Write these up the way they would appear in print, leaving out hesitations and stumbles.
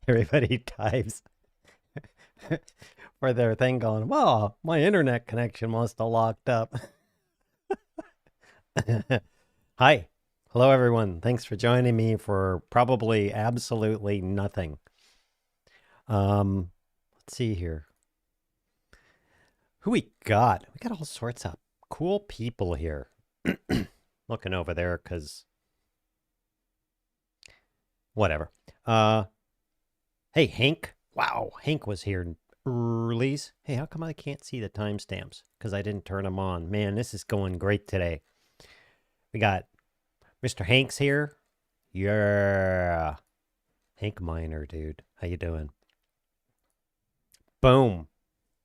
Everybody types for their thing going, well, my internet connection must have locked up. Hi. Hello, everyone. Thanks for joining me for probably absolutely nothing. Let's see here. Who we got? We got all sorts of cool people here. Looking over there because whatever. Hey, Hank. Wow, Hank was here earlies. Hey, how come I can't see the timestamps? Because I didn't turn them on. Man, this is going great today. We got Mr. Hanks here. Yeah. Hank Miner, dude. How you doing? Boom.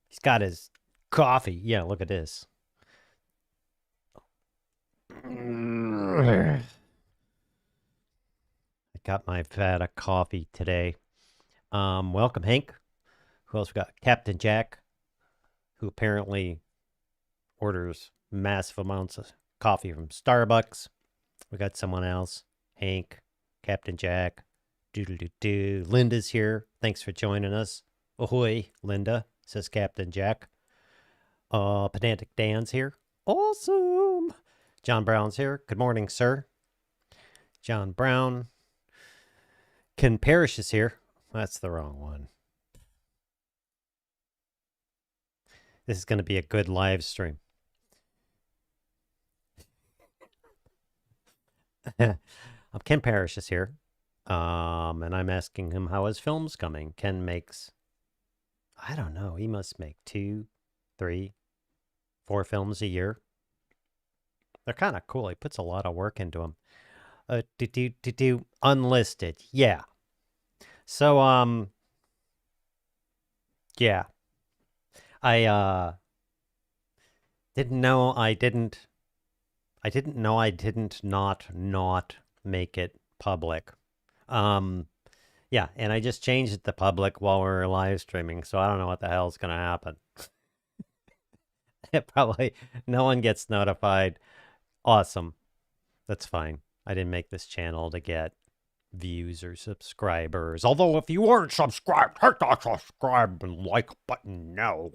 He's got his coffee. Yeah, look at this. I got my vat of coffee today. Welcome, Hank. Who else we got? Captain Jack, who apparently orders massive amounts of coffee from Starbucks. We got someone else. Hank, Captain Jack, doo-doo-doo-doo. Linda's here. Thanks for joining us. Ahoy, Linda, says Captain Jack. Pedantic Dan's here. Awesome. John Brown's here. Good morning, sir. John Brown. Ken Parrish is here. That's the wrong one. This is going to be a good live stream. Ken Parrish is here. And I'm asking him how his film's coming. Ken makes, I don't know, he must make 2, 3, 4 films a year. They're kind of cool. He puts a lot of work into them. Unlisted. Yeah. So, yeah. I didn't know I didn't not make it public. Yeah, and I just changed it to public while we were live streaming, so I don't know what the hell's gonna happen. It probably no one gets notified. Awesome. That's fine. I didn't make this channel to get views or subscribers. Although if you weren't subscribed, hit that subscribe and like button now.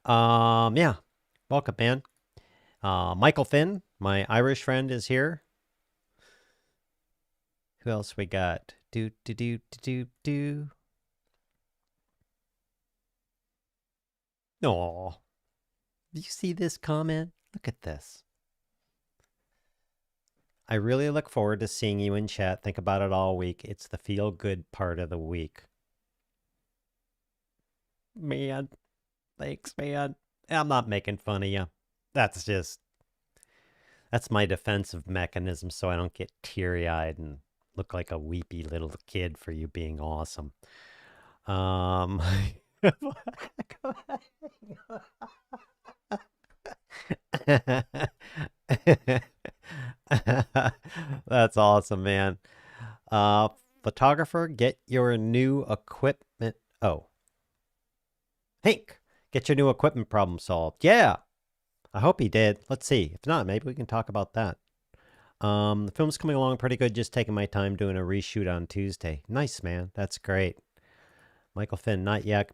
Yeah. Welcome, man. Michael Finn, my Irish friend, is here. Who else we got? Do. Aw. Do you see this comment? Look at this. I really look forward to seeing you in chat. Think about it all week. It's the feel-good part of the week. Man. Thanks, man. I'm not making fun of you. That's my defensive mechanism so I don't get teary-eyed and look like a weepy little kid for you being awesome. That's awesome, man. Photographer, get your new equipment. Oh. Hank, get your new equipment problem solved. Yeah. I hope he did. Let's see. If not, maybe we can talk about that. The film's coming along pretty good. Just taking my time doing a reshoot on Tuesday. Nice, man. That's great. Michael Finn, not yet.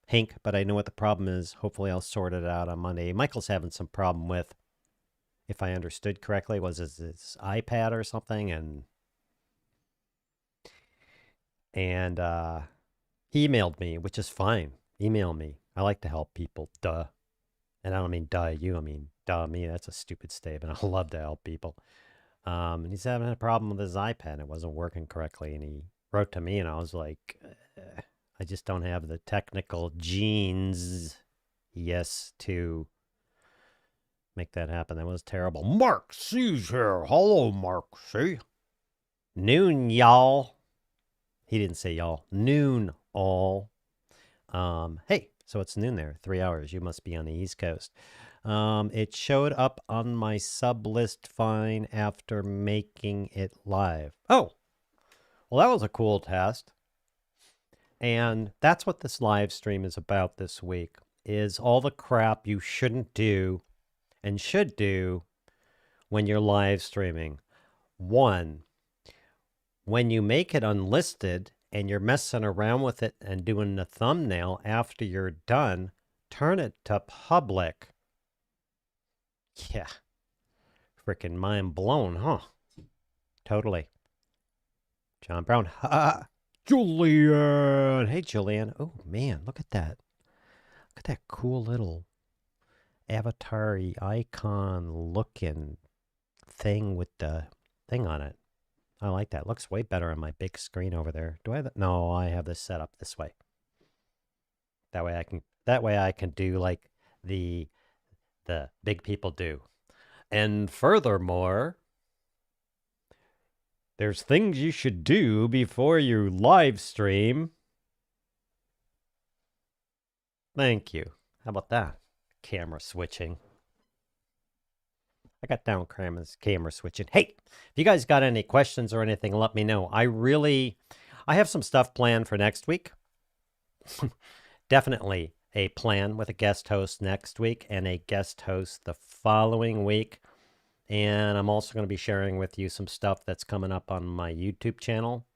Hank, but I know what the problem is. Hopefully I'll sort it out on Monday. Michael's having some problem with, if I understood correctly, was his iPad or something, and he emailed me, which is fine. Email me. I like to help people. Duh. And I don't mean duh you. I mean duh me. That's a stupid statement. I love to help people. And he's having a problem with his iPad. It wasn't working correctly, and he wrote to me, and I was like, I just don't have the technical genes, yes, to make that happen. That was terrible. Mark C's here. Hello, Mark C. Noon, y'all. He didn't say y'all. Noon, all. Hey, so it's noon there. 3 hours. You must be on the East Coast. It showed up on my sub list fine after making it live. Oh, well, that was a cool test. And that's what this live stream is about this week, is all the crap you shouldn't do and should do when you're live streaming. One, when you make it unlisted and you're messing around with it and doing the thumbnail after you're done, turn it to public. Yeah. Freaking mind blown, huh? Totally. John Brown. Ha! Julian. Hey, Julian. Oh, man, look at that. Look at that cool little avatar-y icon looking thing with the thing on it. I like that. Looks way better on my big screen over there. Do I have no, I have this set up this way. That way I can do like the big people do. And furthermore, there's things you should do before you live stream. Thank you. How about that? Camera switching. I got down camera switching. Hey, if you guys got any questions or anything, let me know. I have some stuff planned for next week. Definitely a plan with a guest host next week and a guest host the following week. And I'm also going to be sharing with you some stuff that's coming up on my YouTube channel,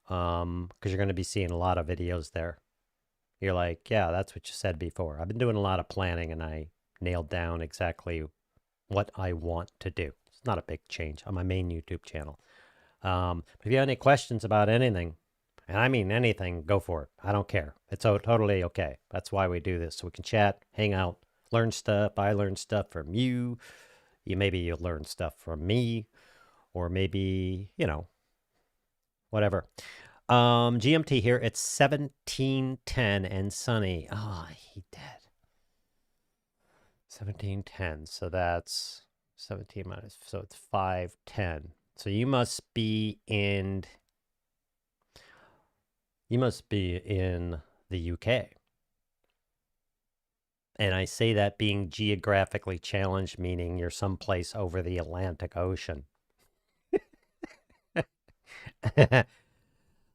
because you're going to be seeing a lot of videos there. You're like, yeah, that's what you said before. I've been doing a lot of planning, and I nailed down exactly what I want to do. It's not a big change on my main YouTube channel. If you have any questions about anything, and I mean anything, go for it. I don't care. It's totally okay. That's why we do this, so we can chat, hang out, learn stuff. I learn stuff from you. Maybe you'll learn stuff from me, or maybe, whatever. GMT here, it's 17:10 and sunny. Oh, he did. 17:10, so that's 17 minus, so it's 5:10. So you must be in the UK. And I say that being geographically challenged, meaning you're someplace over the Atlantic Ocean.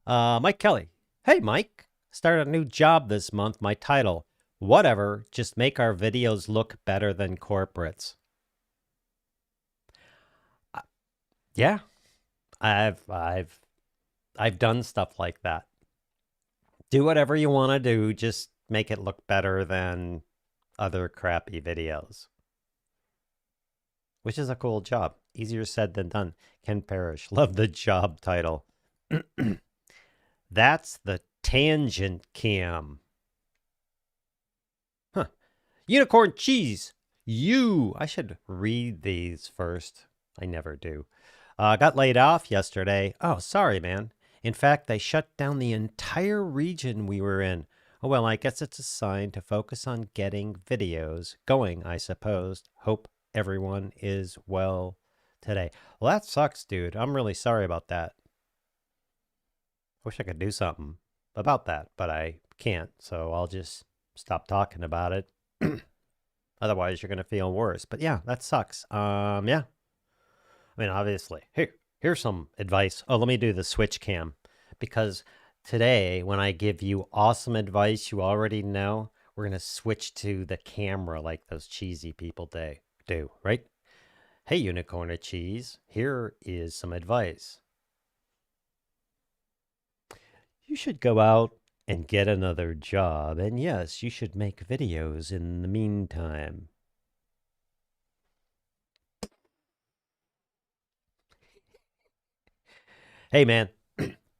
Mike Kelly. Hey, Mike. Started a new job this month. My title, whatever, just make our videos look better than corporates. Yeah. I've done stuff like that. Do whatever you want to do, just make it look better than other crappy videos, which is a cool job. Easier said than done. Ken Parrish. Love the job title. That's the tangent cam. Huh. Unicorn cheese. I should read these first. I never do. Got laid off yesterday. Oh, sorry, man. In fact, they shut down the entire region we were in. Oh, well, I guess it's a sign to focus on getting videos going, I suppose. Hope everyone is well today. Well, that sucks, dude. I'm really sorry about that. Wish I could do something about that, but I can't, so I'll just stop talking about it. Otherwise, you're going to feel worse. But yeah, that sucks. Yeah. I mean, obviously. Here's some advice. Oh, let me do the switch cam, because today, when I give you awesome advice you already know, we're going to switch to the camera like those cheesy people do, right? Hey, unicorn of cheese, here is some advice. You should go out and get another job, and yes, you should make videos in the meantime. Hey, man.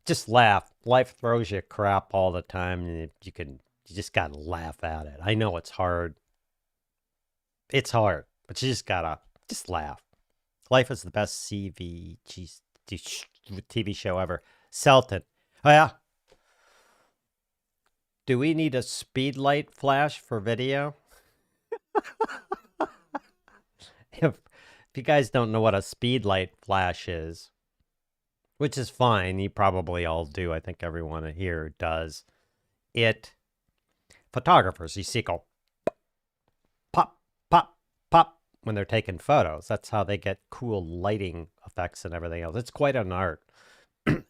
Just laugh. Life throws you crap all the time, and you just gotta laugh at it. I know it's hard. It's hard, but you just gotta laugh. Life is the best TV show ever. Selton. Oh yeah. Do we need a speed light flash for video? If you guys don't know what a speed light flash is, which is fine. You probably all do. I think everyone here does. Photographers, you see, go pop, pop, pop when they're taking photos. That's how they get cool lighting effects and everything else. It's quite an art.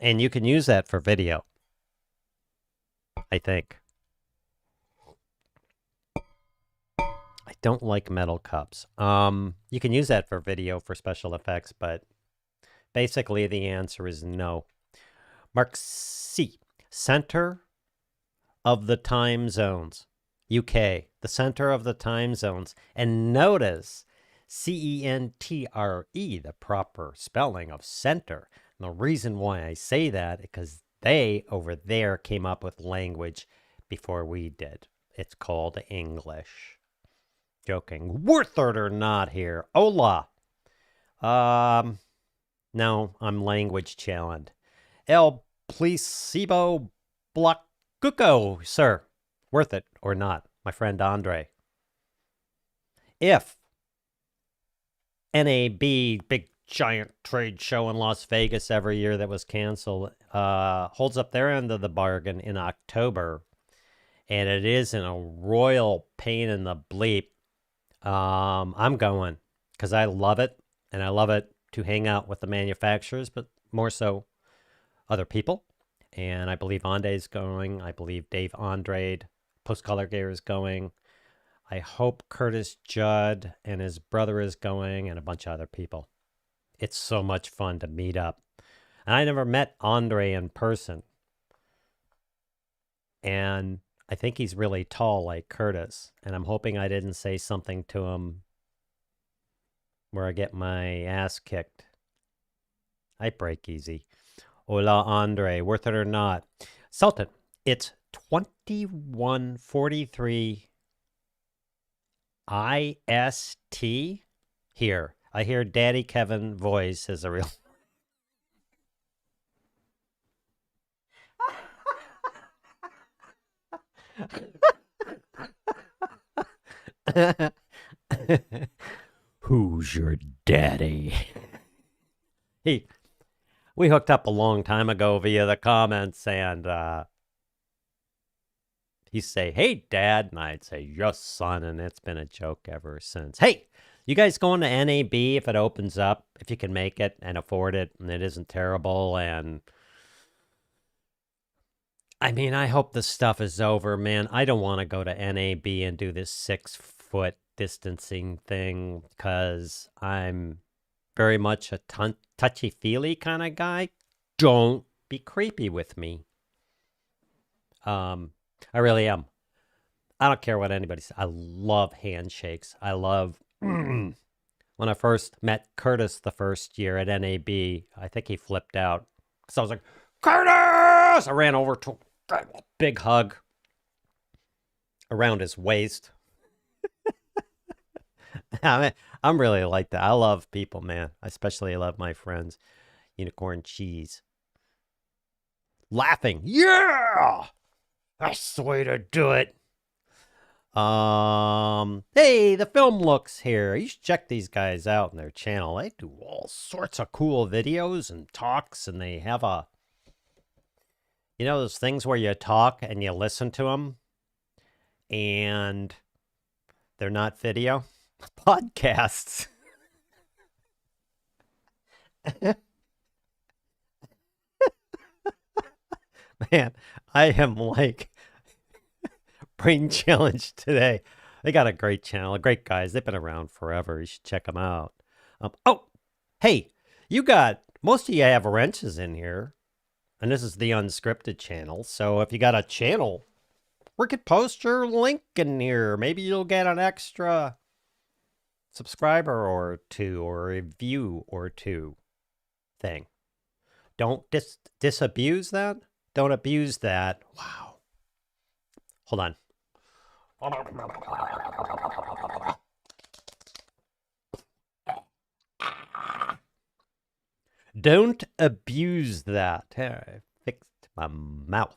And you can use that for video. I think. I don't like metal cups. You can use that for video for special effects, but basically the answer is no. Mark C. Center of the time zones. UK, the center of the time zones. And notice CENTRE, the proper spelling of center. And the reason why I say that is because they over there came up with language before we did. It's called English. Joking. Worth it or not here. Hola. No, I'm language challenged. El placebo blocuco, sir. Worth it or not, my friend Andre. If NAB, big giant trade show in Las Vegas every year that was canceled, holds up their end of the bargain in October, and it is in a royal pain in the bleep, I'm going because I love it, and I love it to hang out with the manufacturers, but more so other people. And I believe Andre's going. I believe Dave Andrade, Post Color Gear, is going. I hope Curtis Judd and his brother is going, and a bunch of other people. It's so much fun to meet up. And I never met Andre in person. And I think he's really tall like Curtis. And I'm hoping I didn't say something to him where I get my ass kicked. I break easy. Hola, Andre. Worth it or not? Sultan, it's 2143 IST here. I hear Daddy Kevin voice as a real... Who's your daddy? We hooked up a long time ago via the comments, and he'd say, "Hey, Dad," and I'd say, "Yes, son," and it's been a joke ever since. Hey, you guys going to NAB if it opens up, if you can make it and afford it, and it isn't terrible, and I mean, I hope this stuff is over, man. I don't want to go to NAB and do this 6-foot distancing thing because I'm very much a touchy-feely kind of guy. Don't be creepy with me. I really am. I don't care what anybody says. I love handshakes. I love... when I first met Curtis the first year at NAB, I think he flipped out. So I was like, "Curtis!" I ran over to a big hug around his waist. I'm really like that. I love people, man. I especially love my friends. Unicorn cheese. Laughing. Yeah! That's the way to do it. Hey, the film looks here. You should check these guys out on their channel. They do all sorts of cool videos and talks, and they have a, you know, those things where you talk and you listen to them, and they're not video podcasts. Man, I am like brain challenged today. They got a great channel, great guys. They've been around forever. You should check them out. Oh, hey, you got, most of you have wrenches in here, and this is the Unscripted channel. So if you got a channel, we could post your link in here. Maybe you'll get an extra subscriber or two, or a view or two thing. Don't disabuse that. Don't abuse that. Wow. Hold on. Don't abuse that. I fixed my mouth.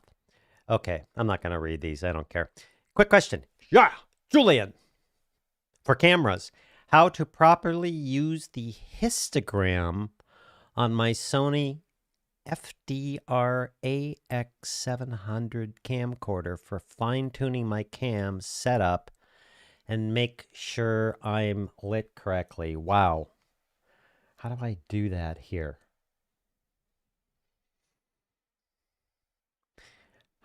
Okay, I'm not going to read these. I don't care. Quick question. Yeah, Julian. For cameras, how to properly use the histogram on my Sony FDR AX700 camcorder for fine-tuning my cam setup and make sure I'm lit correctly. Wow. How do I do that here?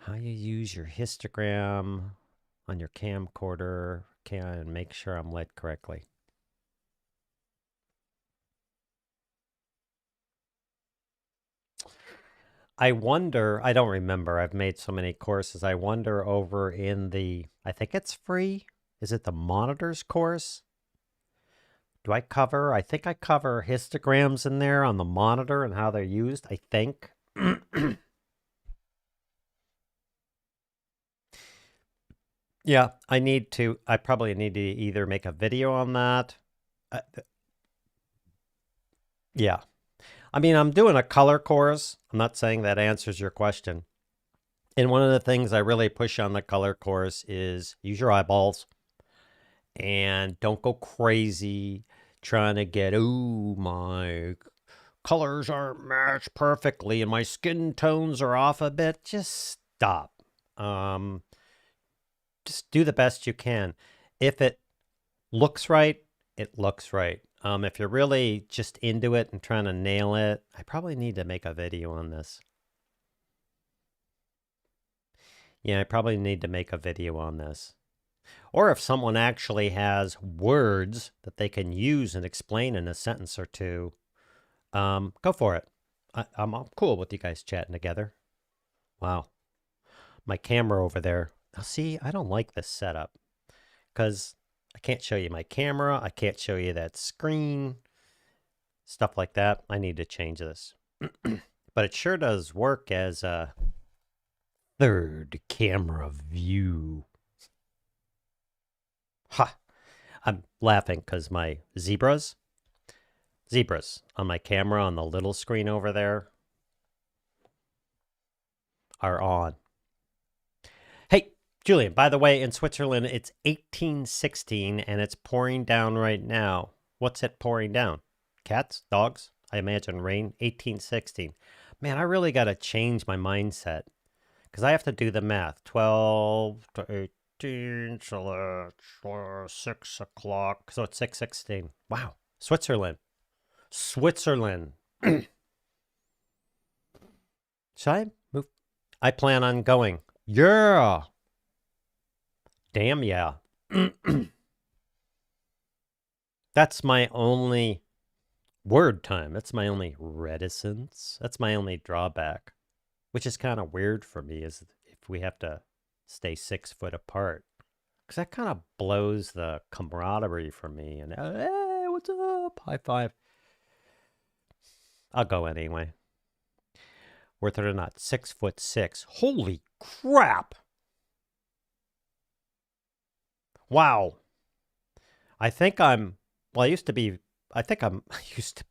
How you use your histogram on your camcorder can make sure I'm lit correctly. I wonder, I don't remember. I've made so many courses. I wonder over in the, I think it's free. Is it the monitors course? Do I cover? I think I cover histograms in there on the monitor and how they're used, I think. Yeah, I probably need to either make a video on that. Yeah. I mean, I'm doing a color course. I'm not saying that answers your question. And one of the things I really push on the color course is use your eyeballs and don't go crazy trying to get, ooh, my colors aren't matched perfectly and my skin tones are off a bit. Just stop. Just do the best you can. If it looks right, it looks right. If you're really just into it and trying to nail it, I probably need to make a video on this. Yeah, I probably need to make a video on this. Or if someone actually has words that they can use and explain in a sentence or two, go for it. I'm cool with you guys chatting together. Wow. My camera over there. Now, see, I don't like this setup because I can't show you my camera. I can't show you that screen. Stuff like that. I need to change this. But it sure does work as a third camera view. Ha! I'm laughing because my zebras on my camera on the little screen over there are on. Hey, Julian, by the way, in Switzerland, it's 1816 and it's pouring down right now. What's it pouring down? Cats? Dogs? I imagine rain. 1816. Man, I really got to change my mindset because I have to do the math. 12 to 18, so that's 6 o'clock. So it's 6:16. Wow. Switzerland. Should I move? I plan on going. Yeah. Damn yeah. That's my only word time. That's my only reticence. That's my only drawback, which is kind of weird for me, is if we have to stay 6 foot apart. Because that kind of blows the camaraderie for me. And hey, what's up? High five. I'll go anyway. Worth it or not, 6'6". Holy crap! Wow. I think I'm. Well, I used to be. I think I'm. I used to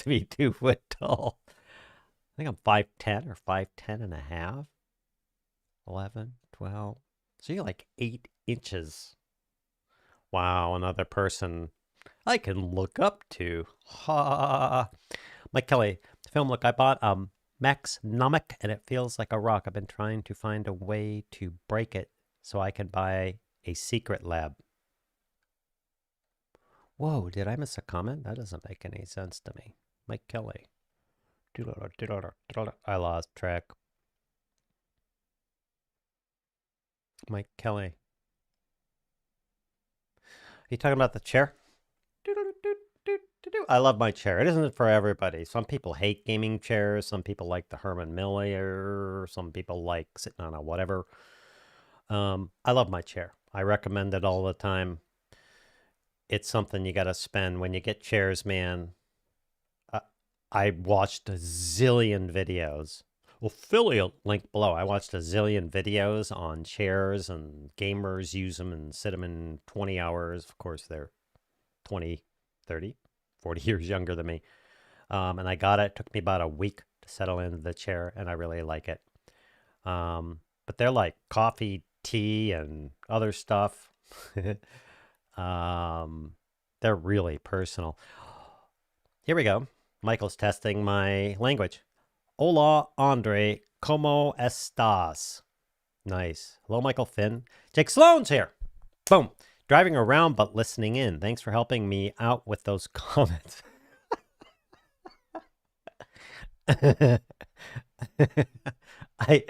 be 2 foot tall. I think I'm 5'10" or 5'10 and a half. 11, 12. So you're like 8 inches. Wow, another person I can look up to. Ha! Mike Kelly, film look. I bought Max Namek and it feels like a rock. I've been trying to find a way to break it so I can buy a secret lab. Whoa, did I miss a comment? That doesn't make any sense to me. Mike Kelly. I lost track. Mike Kelly. Are you talking about the chair? I love my chair. It isn't for everybody. Some people hate gaming chairs. Some people like the Herman Miller. Some people like sitting on a whatever. I love my chair. I recommend it all the time. It's something you got to spend when you get chairs, man. I watched a zillion videos. Affiliate link below. I watched a zillion videos on chairs, and gamers use them and sit them in 20 hours. Of course, they're 20, 30, 40 years younger than me. And I got it. It took me about a week to settle into the chair, and I really like it. But they're like coffee, tea, and other stuff. They're really personal. Here we go. Michael's testing my language. Hola, Andre. ¿Cómo estás? Nice. Hello, Michael Finn. Jake Sloan's here. Boom. Driving around but listening in. Thanks for helping me out with those comments. I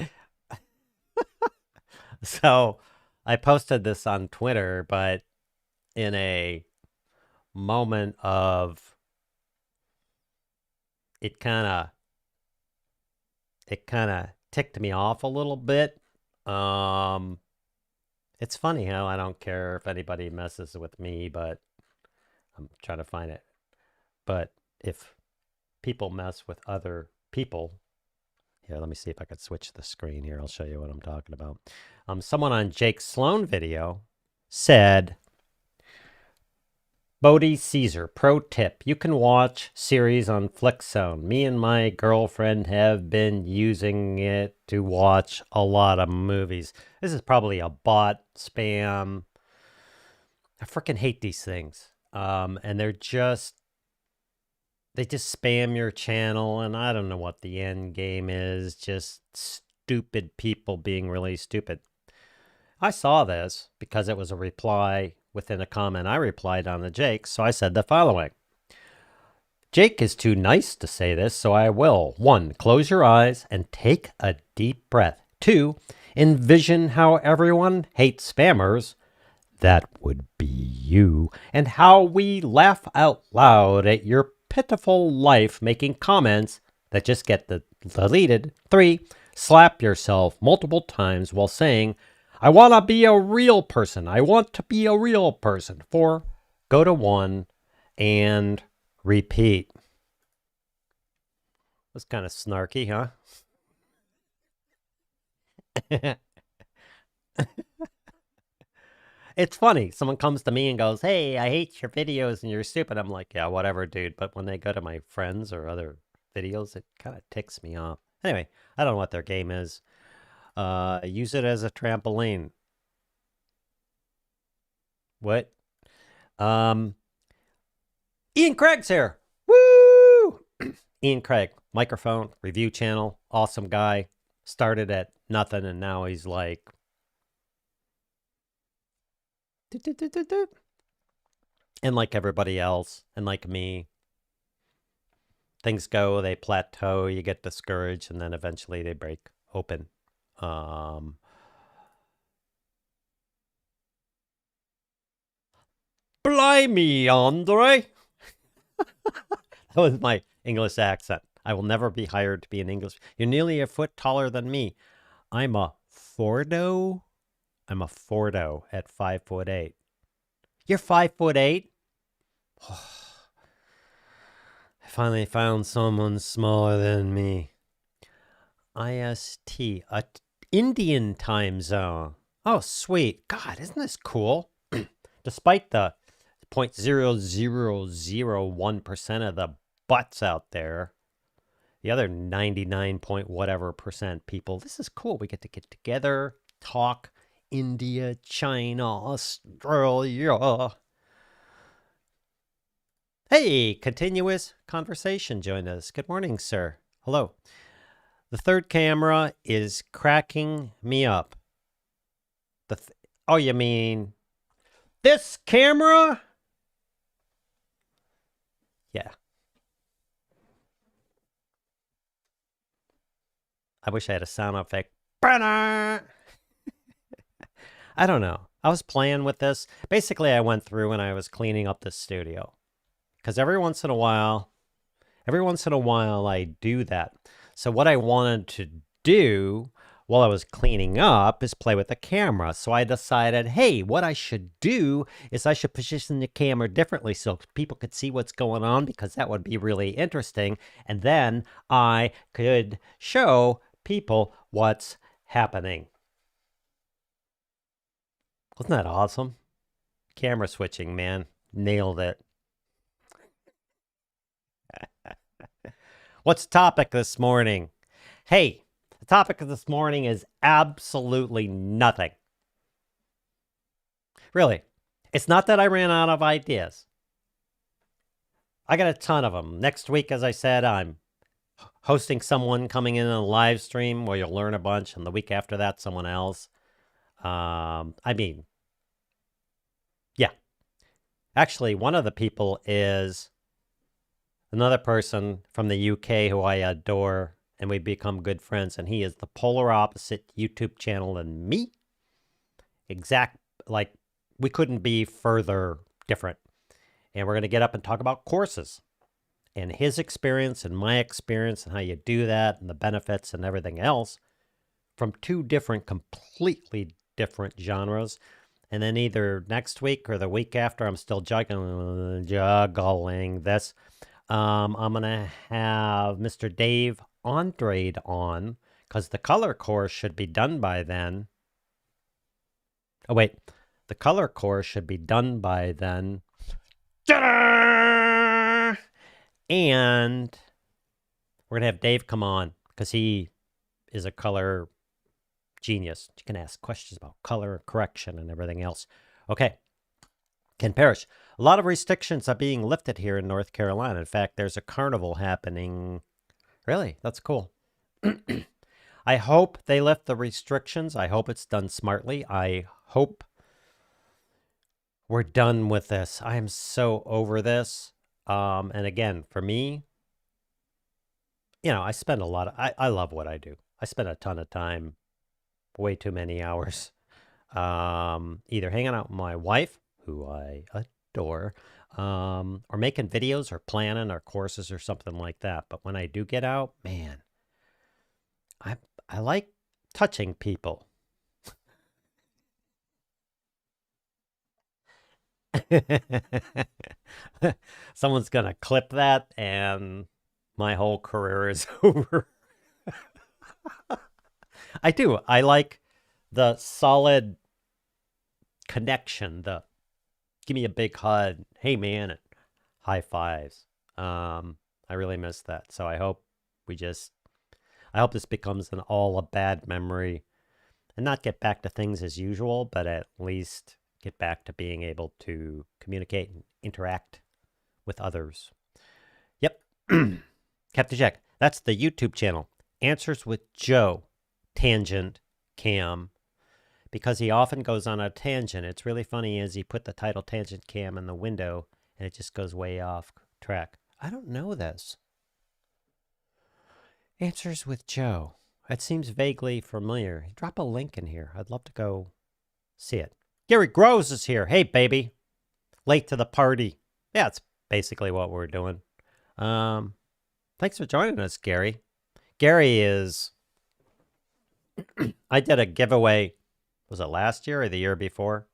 so I posted this on Twitter, but in a moment of it kind of it kind of ticked me off a little bit. Um, it's funny how I don't care if anybody messes with me, but I'm trying to find it. But if people mess with other people, here, let me see if I could switch the screen here. I'll show you what I'm talking about. Someone on Jake Sloan video said, Bodie Caesar, pro tip. You can watch series on FlickZone. Me and my girlfriend have been using it to watch a lot of movies. This is probably a bot, spam. I freaking hate these things. And they just spam your channel, and I don't know what the end game is. Just stupid people being really stupid. I saw this because it was a reply within a comment I replied on the Jake, so I said the following. Jake is too nice to say this, so I will. 1. Close your eyes and take a deep breath. 2. Envision how everyone hates spammers. That would be you. And how we laugh out loud at your pitiful life making comments that just get deleted. 3. Slap yourself multiple times while saying, I want to be a real person. I want to be a real person. 4. Go to 1 and repeat. That's kind of snarky, huh? It's funny. Someone comes to me and goes, hey, I hate your videos and you're stupid. I'm like, yeah, whatever, dude. But when they go to my friends or other videos, it kind of ticks me off. Anyway, I don't know what their game is. Use it as a trampoline. What? Ian Craig's here. Woo! Ian Craig, microphone, review channel, awesome guy. Started at nothing and now he's like... And like everybody else, and like me, things go, they plateau, you get discouraged, and then eventually they break open. Blimey, Andre! That was my English accent. I will never be hired to be an English. You're nearly a foot taller than me. I'm a Fordo. I'm a Fordo at 5'8". You're 5'8". I finally found someone smaller than me. IST, a Indian time zone. Oh, sweet. God, isn't this cool? Despite the 0.0001% of the butts out there, the other 99 point whatever percent people, this is cool. We get to get together, talk. India, China, Australia. Hey, continuous conversation joined us. Good morning, sir. Hello. The third camera is cracking me up. Oh, you mean this camera? Yeah. I wish I had a sound effect. I don't know. I was playing with this. Basically, I went through and I was cleaning up the studio. Because every once in a while I do that. So what I wanted to do while I was cleaning up is play with the camera. So I decided, hey, what I should do is I should position the camera differently so people could see what's going on, because that would be really interesting. And then I could show people what's happening. Wasn't that awesome? Camera switching, man. Nailed it. What's the topic this morning? Hey, the topic of this morning is absolutely nothing. Really. It's not that I ran out of ideas. I got a ton of them. Next week, as I said, I'm hosting someone coming in a live stream where you'll learn a bunch, and the week after that, someone else. Yeah. Actually, one of the people is another person from the UK who I adore and we become good friends. And he is the polar opposite YouTube channel than me. Like, we couldn't be further different. And we're going to get up and talk about courses and his experience and my experience and how you do that and the benefits and everything else from two completely different genres. And then either next week or the week after, I'm still juggling this. I'm going to have Mr. Dave Andrade on because the color course should be done by then. Oh, wait. The color course should be done by then. Ta-da! And we're going to have Dave come on because he is a color genius. You can ask questions about color correction and everything else. Okay. Ken Parrish. A lot of restrictions are being lifted here in North Carolina. In fact, there's a carnival happening. Really? That's cool. I hope they lift the restrictions. I hope it's done smartly. I hope we're done with this. I am so over this. And again, for me, I spend a lot of, I love what I do. I spend a ton of time, way too many hours, either hanging out with my wife, who I adore, or making videos or planning or courses or something like that. But when I do get out, man, I like touching people. Someone's going to clip that and my whole career is over. I do. I like the solid connection, the give me a big hug, hey man, and high fives. I really miss that. So I hope this becomes all a bad memory and not get back to things as usual, but at least get back to being able to communicate and interact with others. Yep. Captain Jack, that's the YouTube channel. Answers with Joe, Tangent Cam, because he often goes on a tangent. It's really funny as he put the title Tangent Cam in the window and it just goes way off track. I don't know this. Answers with Joe. It seems vaguely familiar. Drop a link in here. I'd love to go see it. Gary Groves is here. Hey, baby. Late to the party. Yeah, it's basically what we're doing. Thanks for joining us, Gary. Gary is... I did a giveaway. Was it last year or the year before?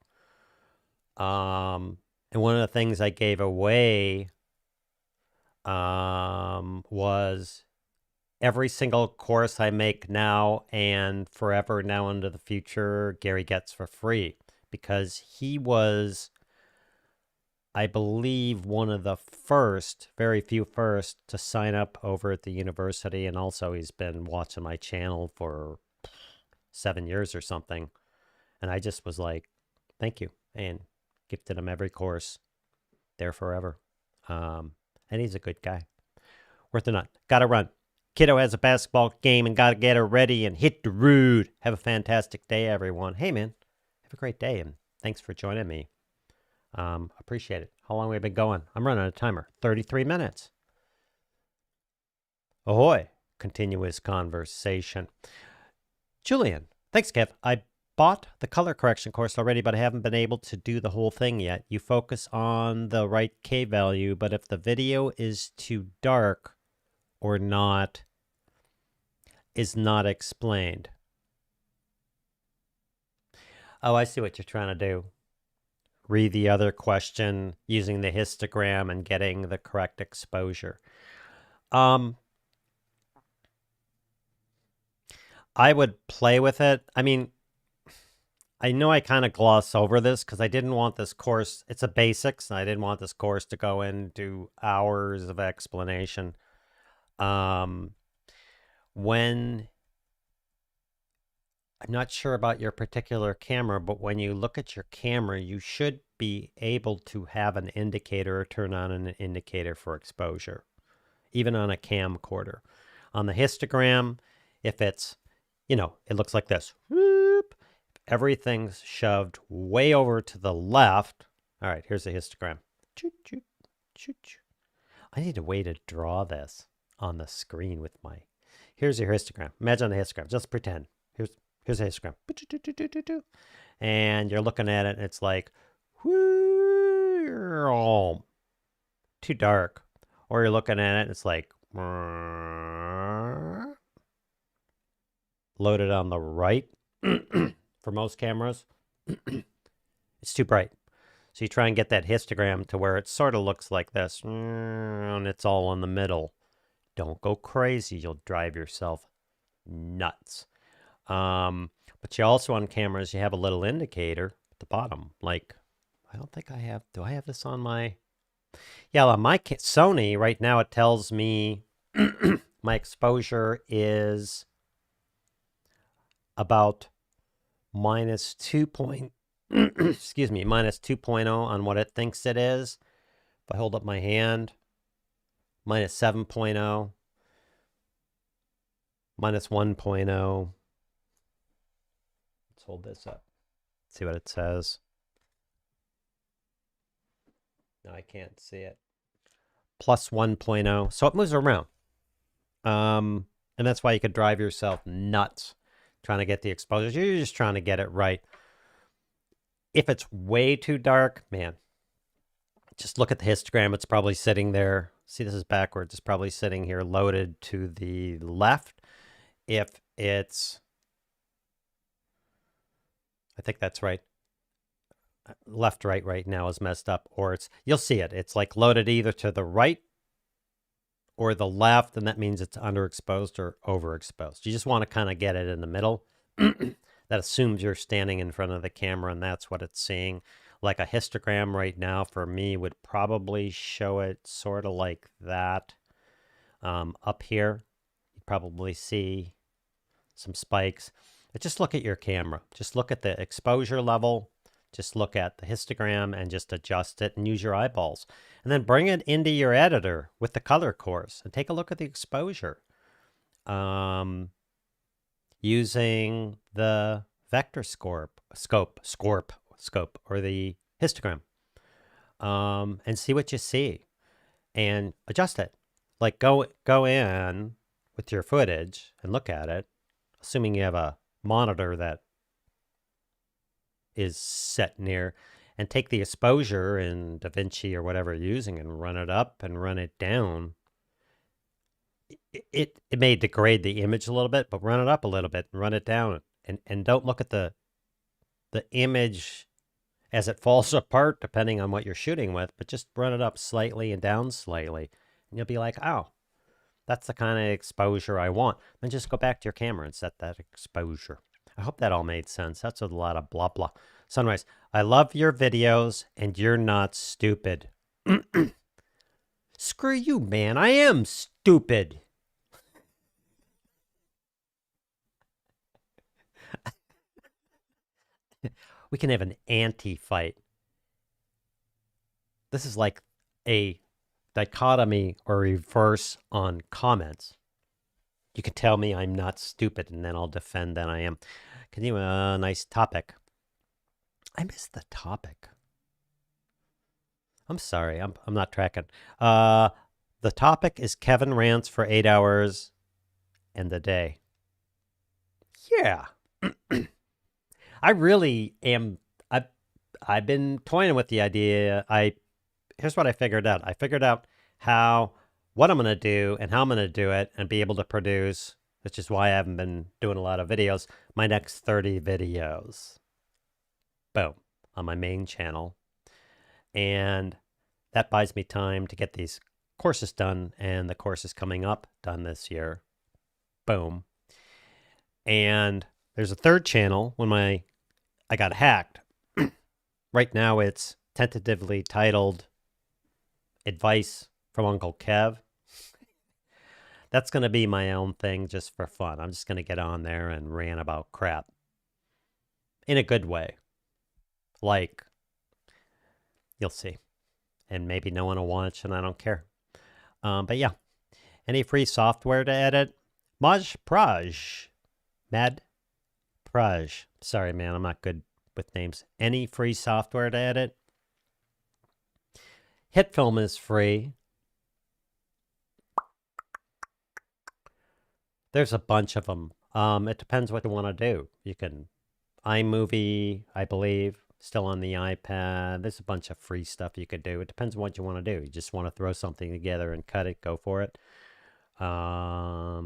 And one of the things I gave away was every single course I make now and forever now into the future, Gary gets for free. Because he was, I believe, one of the first, very few first, to sign up over at the university. And also he's been watching my channel for 7 years or something. And I just was like, thank you. And gifted him every course there forever. And he's a good guy. Worth a nut. Gotta run. Kiddo has a basketball game and gotta get her ready and hit the road. Have a fantastic day, everyone. Hey, man. Have a great day, and thanks for joining me. Appreciate it. How long have we been going? I'm running a timer. 33 minutes. Ahoy. Continuous conversation. Julian. Thanks, Kev. I bought the color correction course already, but I haven't been able to do the whole thing yet. You focus on the right K value, but if the video is too dark or not, is not explained. Oh, I see what you're trying to do. Read the other question using the histogram and getting the correct exposure. I would play with it. I mean, I know I kind of gloss over this because I didn't want this course. It's a basics, and I didn't want this course to go into hours of explanation. When I'm not sure about your particular camera, but when you look at your camera, you should be able to have an indicator or turn on an indicator for exposure, even on a camcorder. On the histogram, if it's, it looks like this. Whoop, everything's shoved way over to the left. All right, here's the histogram. Choo, choo, choo, choo. I need a way to draw this on the screen with my Here's your histogram. Imagine a histogram. Just pretend. Here's a histogram. And you're looking at it, and it's like, whoo, too dark. Or you're looking at it, and it's like, loaded on the right for most cameras. It's too bright. So you try and get that histogram to where it sort of looks like this, and it's all in the middle. Don't go crazy. You'll drive yourself nuts. But you also, on cameras, you have a little indicator at the bottom. Like, I don't think I have, do I have this on my, yeah, on my Sony right now, it tells me my exposure is about minus 2 excuse me, minus 2.0 on what it thinks it is. If I hold up my hand, minus 7.0, minus 1.0. Let's hold this up. See what it says. No, I can't see it. Plus 1.0. So it moves around. And that's why you could drive yourself nuts trying to get the exposure. You're just trying to get it right. If it's way too dark, man, just look at the histogram. It's probably sitting there. See, this is backwards. It's probably sitting here loaded to the left. If it's, I think that's right. Left, right now is messed up. Or it's, you'll see it. It's like loaded either to the right or the left, and that means it's underexposed or overexposed. You just want to kind of get it in the middle. That assumes you're standing in front of the camera, and that's what it's seeing. Like a histogram right now for me would probably show it sort of like that. Up here, you probably see some spikes. But just look at your camera. Just look at the exposure level. Just look at the histogram and just adjust it and use your eyeballs. And then bring it into your editor with the color course and take a look at the exposure. Using the vector scope, or the histogram, and see what you see, and adjust it. Like go in with your footage and look at it, assuming you have a monitor that is set near, and take the exposure in DaVinci or whatever you're using and run it up and run it down. It may degrade the image a little bit, but run it up a little bit and run it down, and don't look at the image as it falls apart depending on what you're shooting with, but just run it up slightly and down slightly, and you'll be like, oh, that's the kind of exposure I want. Then just go back to your camera and set that exposure. I hope that all made sense. That's a lot of blah blah. Sunrise, I love your videos, and you're not stupid. Screw you, man. I am stupid. We can have an anti-fight. This is like a dichotomy or reverse on comments. You can tell me I'm not stupid, and then I'll defend that I am. Can you, nice topic. I missed the topic. I'm sorry, I'm not tracking. The topic is Kevin rants for 8 hours and a day. Yeah. I really am. I've been toying with the idea. Here's what I figured out. I figured out what I'm going to do and how I'm going to do it and be able to produce, which is why I haven't been doing a lot of videos, my next 30 videos. Boom. On my main channel. And that buys me time to get these courses done, and the course is coming up, done this year. Boom. And there's a third channel when I got hacked. Right now it's tentatively titled Advice from Uncle Kev. That's going to be my own thing just for fun. I'm just going to get on there and rant about crap. In a good way. Like, you'll see. And maybe no one will watch, and I don't care. But yeah. Any free software to edit? Mad Praj. Sorry, man, I'm not good with names. Any free software to edit? HitFilm is free. There's a bunch of them. It depends what you want to do. You can iMovie, I believe, still on the iPad. There's a bunch of free stuff you could do. It depends on what you want to do. You just want to throw something together and cut it, go for it. I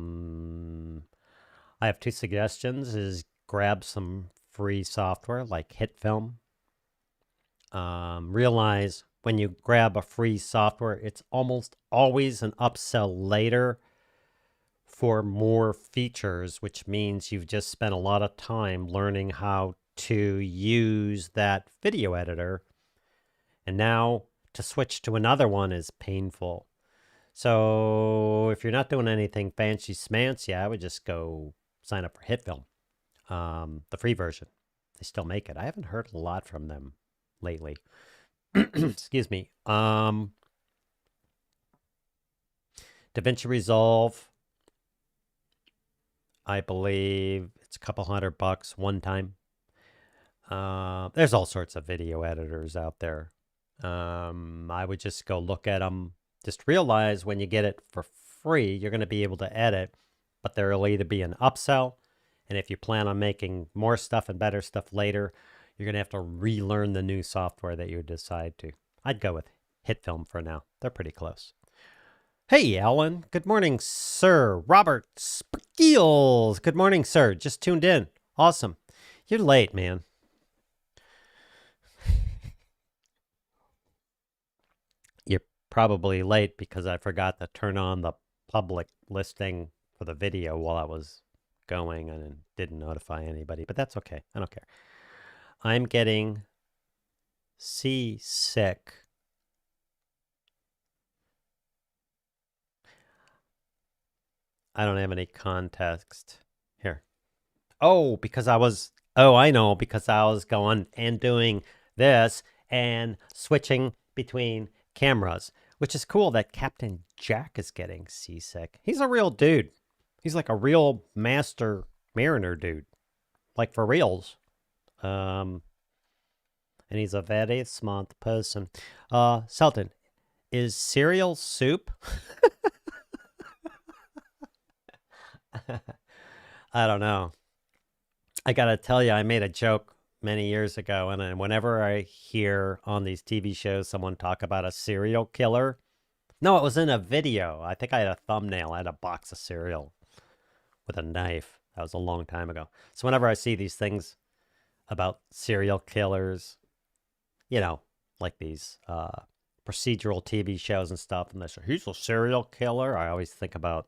have two suggestions: is grab some free software like HitFilm. Realize when you grab a free software, it's almost always an upsell later for more features, which means you've just spent a lot of time learning how to use that video editor. And now to switch to another one is painful. So if you're not doing anything fancy smancy, I would just go sign up for HitFilm, the free version. They still make it. I haven't heard a lot from them lately. Excuse me. DaVinci Resolve, I believe it's a couple $100 one time. There's all sorts of video editors out there. I would just go look at them. Just realize when you get it for free, you're going to be able to edit, but there will either be an upsell, and if you plan on making more stuff and better stuff later, you're going to have to relearn the new software that you decide to. I'd go with HitFilm for now. They're pretty close. Hey, Alan. Good morning, sir. Robert Spiels. Good morning, sir. Just tuned in. Awesome. You're late, man. You're probably late because I forgot to turn on the public listing for the video while I was going and didn't notify anybody, but that's okay. I don't care. I'm getting seasick. I don't have any context here. Oh, because I was, I know, because I was going and doing this and switching between cameras, which is cool that Captain Jack is getting seasick. He's a real dude. He's like a real master mariner dude, like for reals. And he's a very smart person. Selton, is cereal soup? I don't know. I gotta tell you, I made a joke many years ago, and whenever I hear on these TV shows someone talk about a serial killer, no, it was in a video. I think I had a thumbnail. I had a box of cereal with a knife. That was a long time ago. So whenever I see these things about serial killers, you know, like these procedural TV shows and stuff, and they say, he's a serial killer, I always think about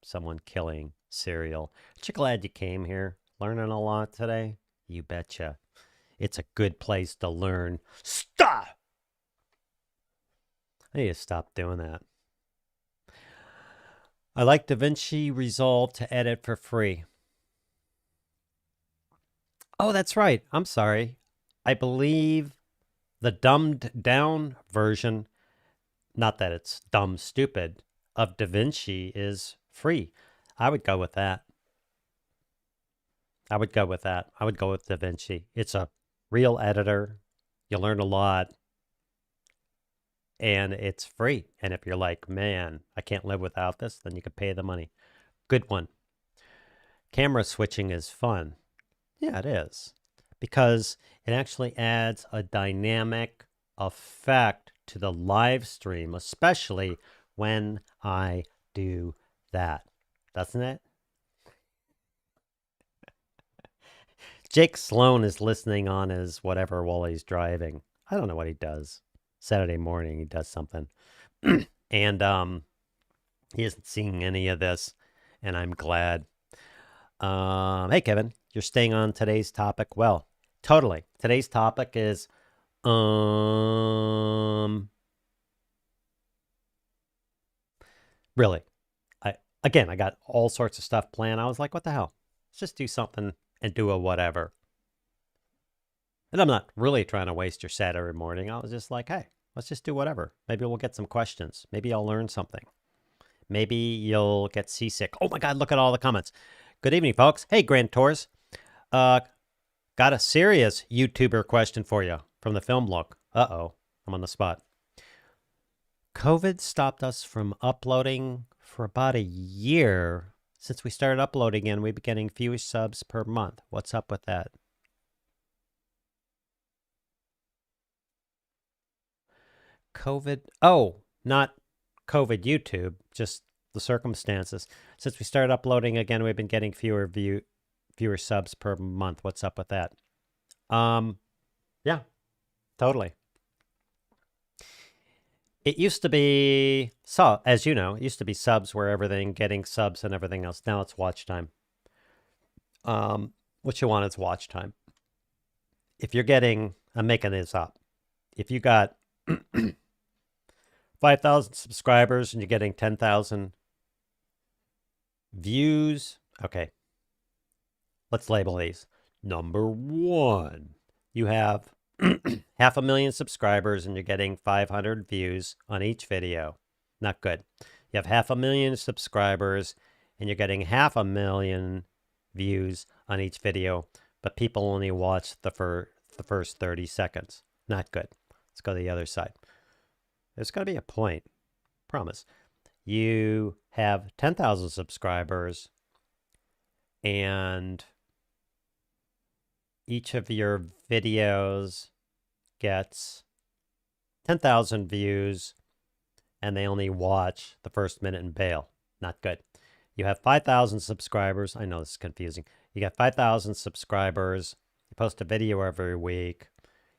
someone killing cereal. Aren't you glad you came here? Learning a lot today? You betcha. It's a good place to learn. Stop! I need to stop doing that. I like DaVinci Resolve to edit for free. Oh, that's right. I'm sorry. I believe the dumbed down version, not that it's dumb stupid, of DaVinci is free. I would go with that. I would go with DaVinci. It's a real editor. You learn a lot. And it's free. And if you're like, man, I can't live without this, then you can pay the money. Good one. Camera switching is fun. Yeah, it is. Because it actually adds a dynamic effect to the live stream, especially when I do that. Doesn't it? Jake Sloan is listening on his whatever while he's driving. I don't know what he does. Saturday morning, he does something. And he isn't seeing any of this, and I'm glad. Hey, Kevin, you're staying on today's topic? Well, totally. Today's topic is, really. I got all sorts of stuff planned. I was like, what the hell? Let's just do something and do a whatever. And I'm not really trying to waste your Saturday morning. I was just like, hey, let's just do whatever. Maybe we'll get some questions. Maybe I'll learn something. Maybe you'll get seasick. Oh my God, look at all the comments. Good evening, folks. Hey, Grand Tours. Got a serious YouTuber question for you from the film blog. Uh-oh, I'm on the spot. COVID stopped us from uploading for about a year Since we started uploading again, we've been getting fewer subs per month. What's up with that? COVID. Oh, not COVID YouTube, just the circumstances. Since we started uploading again, we've been getting fewer subs per month. What's up with that? Yeah, totally. It used to be, so as you know, it used to be subs where everything, getting subs and everything else. Now it's watch time. What you want is watch time. If you're getting, I'm making this up. If you got 5,000 subscribers and you're getting 10,000 views, okay, let's label these. Number one, you have 500,000 subscribers and you're getting 500 views on each video. Not good. You have 500,000 subscribers and you're getting 500,000 views on each video, but people only watch the first 30 seconds. Not good. Let's go to the other side. There's got to be a point. Promise. You have 10,000 subscribers and each of your videos gets 10,000 views and they only watch the first minute and bail. Not good. You have 5,000 subscribers. I know this is confusing. You got 5,000 subscribers. You post a video every week.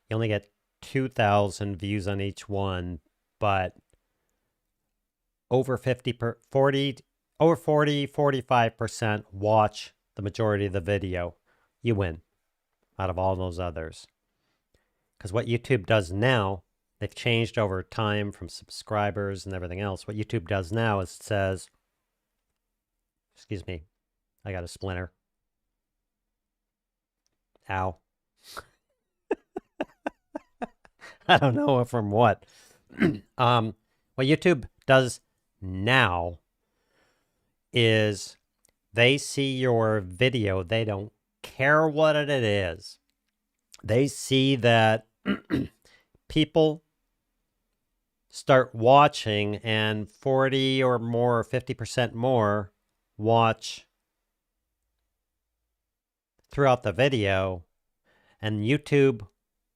You only get 2,000 views on each one, but over 45% watch the majority of the video. You win out of all those others. Because what YouTube does now, they've changed over time from subscribers and everything else. What YouTube does now is it says, excuse me, I got a splinter. Ow. I don't know from what. What YouTube does now is they see your video. They don't care what it is. They see that people start watching and 40 or more, 50% more watch throughout the video, and YouTube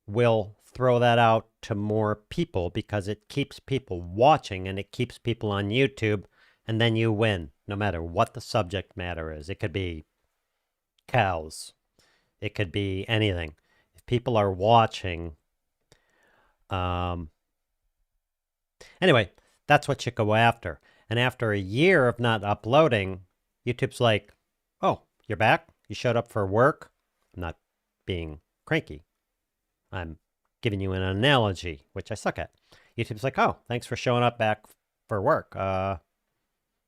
will throw that out to more people because it keeps people watching and it keeps people on YouTube, and then you win no matter what the subject matter is. It could be cows. It could be anything. If people are watching, anyway, that's what you go after. And after a year of not uploading, YouTube's like, oh, you're back? You showed up for work? I'm not being cranky. I'm giving you an analogy, which I suck at. YouTube's like, oh, thanks for showing up back for work,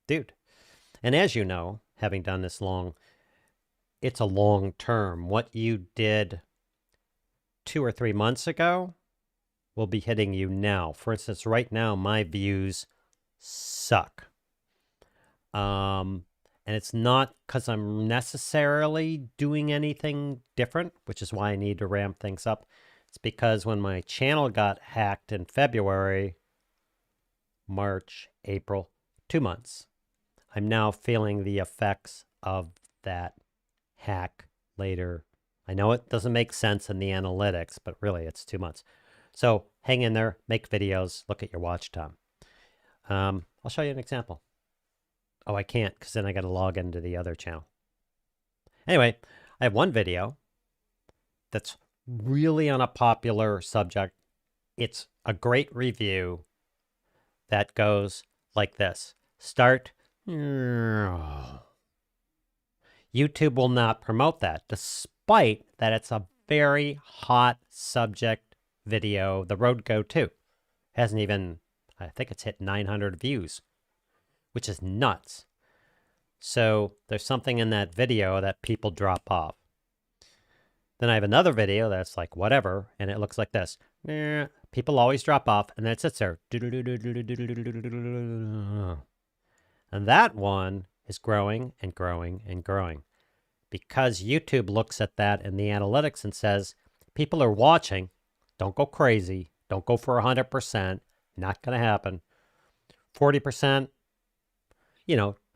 dude. And as you know, having done this long, it's a long term. What you did 2 or 3 months ago will be hitting you now. For instance, right now, my views suck. And it's not because I'm necessarily doing anything different, which is why I need to ramp things up. It's because when my channel got hacked in February, March, April, 2 months, I'm now feeling the effects of that hack later. I know it doesn't make sense in the analytics, but really it's 2 months. So hang in there, make videos, look at your watch time. I'll show you an example. Oh, I can't because then I got to log into the other channel. Anyway, I have one video that's really on a popular subject. It's a great review that goes like this. Start. YouTube will not promote that, despite that it's a very hot subject video. The road go to hasn't even, I think it's hit 900 views, which is nuts. So there's something in that video that people drop off. Then I have another video that's like whatever, and it looks like this. People always drop off, and then it sits there. And that one is growing and growing and growing because YouTube looks at that in the analytics and says, people are watching. Don't go crazy. Don't go for 100%. Not going to happen. 40%,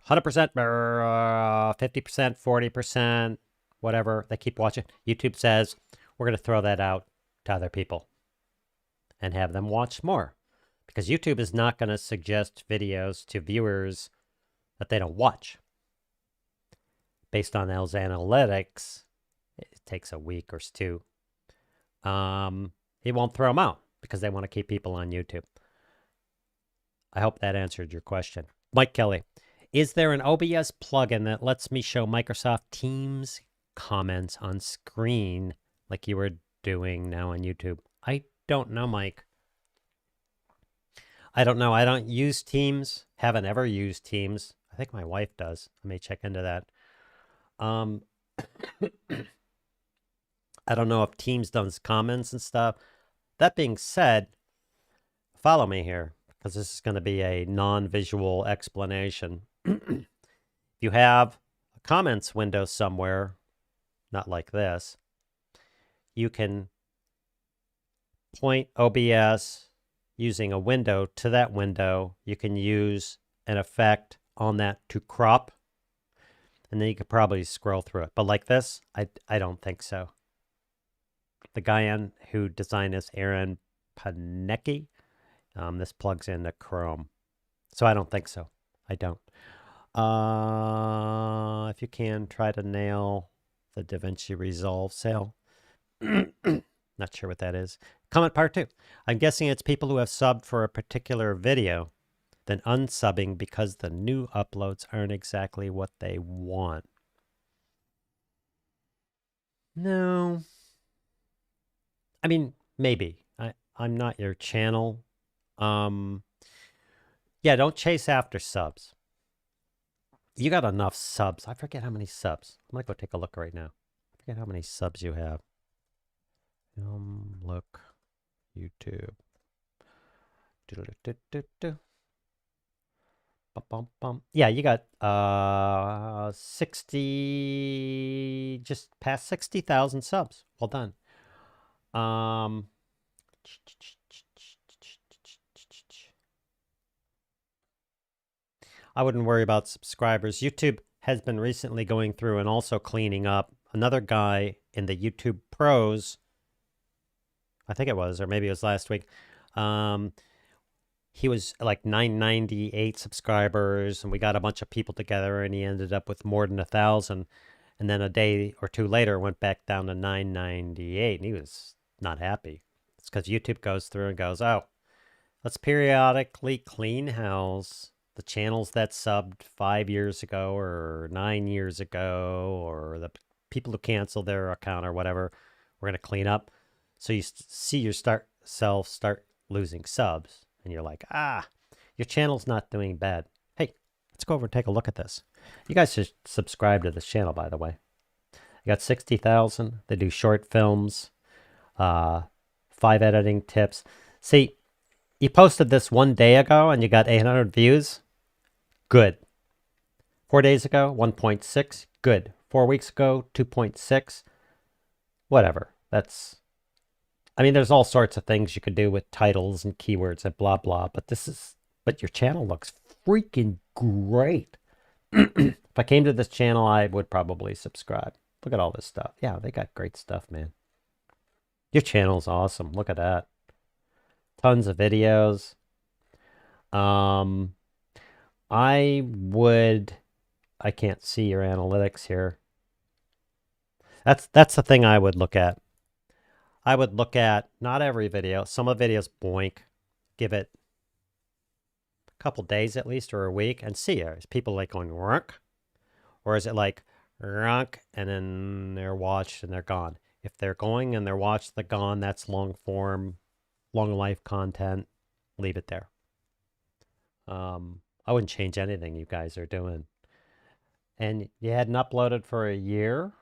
100%, 50%, 40%, whatever. They keep watching. YouTube says, we're going to throw that out to other people and have them watch more. Because YouTube is not going to suggest videos to viewers that they don't watch. Based on those analytics, it takes a week or two. He won't throw them out because they want to keep people on YouTube. I hope that answered your question. Mike Kelly, is there an OBS plugin that lets me show Microsoft Teams comments on screen like you were doing now on YouTube? I don't know, Mike. I don't know. I don't use Teams. Haven't ever used Teams. I think my wife does. I may check into that. I don't know if Teams does comments and stuff. That being said, follow me here because this is going to be a non-visual explanation. If you have a comments window somewhere, not like this, you can point OBS using a window to that window. You can use an effect on that to crop, and then you could probably scroll through it. But like this, I don't think so. The guy who designed this, Aaron Panecki, this plugs into Chrome. So I don't think so. I don't. If you can, try to nail the DaVinci Resolve sale. Not sure what that is. Comment part 2. I'm guessing it's people who have subbed for a particular video, then unsubbing because the new uploads aren't exactly what they want. No. I mean, maybe. I'm not your channel. Yeah, don't chase after subs. You got enough subs. I forget how many subs. I'm going to go take a look right now. I forget how many subs you have. Look. YouTube. Yeah, you got 60, just past 60,000 subs. Well done. I wouldn't worry about subscribers. YouTube has been recently going through and also cleaning up. Another guy in the YouTube Pros, I think it was, or maybe it was last week, he was like 998 subscribers, and we got a bunch of people together, and he ended up with more than 1,000. And then a day or two later, went back down to 998, and he was not happy. It's because YouTube goes through and goes, oh, let's periodically clean house the channels that subbed 5 years ago or 9 years ago, or the people who canceled their account or whatever. We're going to clean up. So you see your start losing subs. And you're like, your channel's not doing bad. Hey, let's go over and take a look at this. You guys should subscribe to this channel, by the way. You got 60,000. They do short films, 5 editing tips. See, you posted this 1 day ago and you got 800 views. Good. 4 days ago, 1.6. Good. 4 weeks ago, 2.6. Whatever. I mean, there's all sorts of things you could do with titles and keywords and blah, blah. But your channel looks freaking great. If I came to this channel, I would probably subscribe. Look at all this stuff. Yeah, they got great stuff, man. Your channel's awesome. Look at that. Tons of videos. I can't see your analytics here. That's the thing I would look at. I would look at not every video. Some of the videos, boink, give it a couple days at least or a week and see, is people like going runk, or is it like runk and then they're watched and they're gone? If they're going and they're watched, they're gone, that's long form, long life content. Leave it there. I wouldn't change anything you guys are doing. And you hadn't uploaded for a year,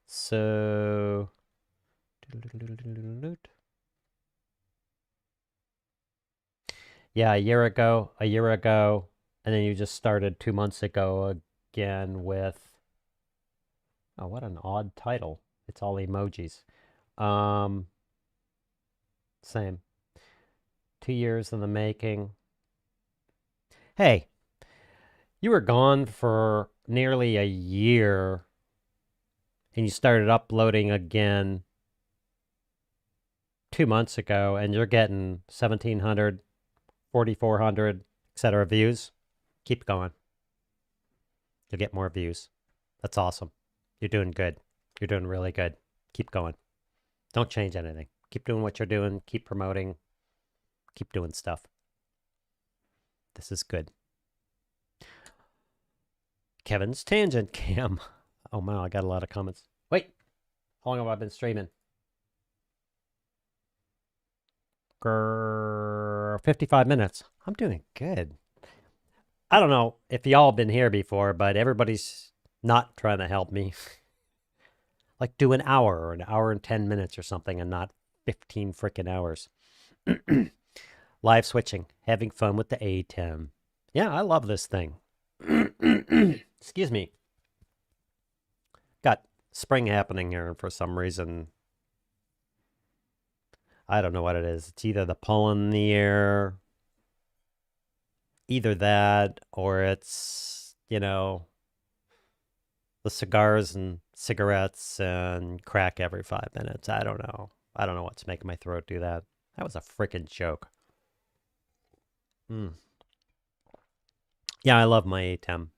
so yeah, a year ago, and then you just started 2 months ago again with, oh, what an odd title. It's all emojis. Same. 2 years in the making. Hey, You were gone for nearly a year and you started uploading again 2 months ago and you're getting 1,700, 4,400, etc. views. Keep going. You'll get more views. That's awesome. You're doing good. You're doing really good. Keep going. Don't change anything. Keep doing what you're doing. Keep promoting. Keep doing stuff. This is good. Kevin's Tangent Cam. Oh, wow. I got a lot of comments. Wait. How long have I been streaming? 55 minutes. I'm doing good. I don't know if y'all been here before, but everybody's not trying to help me. Like do an hour or an hour and 10 minutes or something and not 15 freaking hours. Live switching, having fun with the A10. Yeah, I love this thing. Excuse me. Got spring happening here, and for some reason, I don't know what it is. It's either the pollen in the air, either that, or it's, the cigars and cigarettes and crack every 5 minutes. I don't know. I don't know what's making my throat do that. That was a freaking joke. Yeah, I love my ATEM.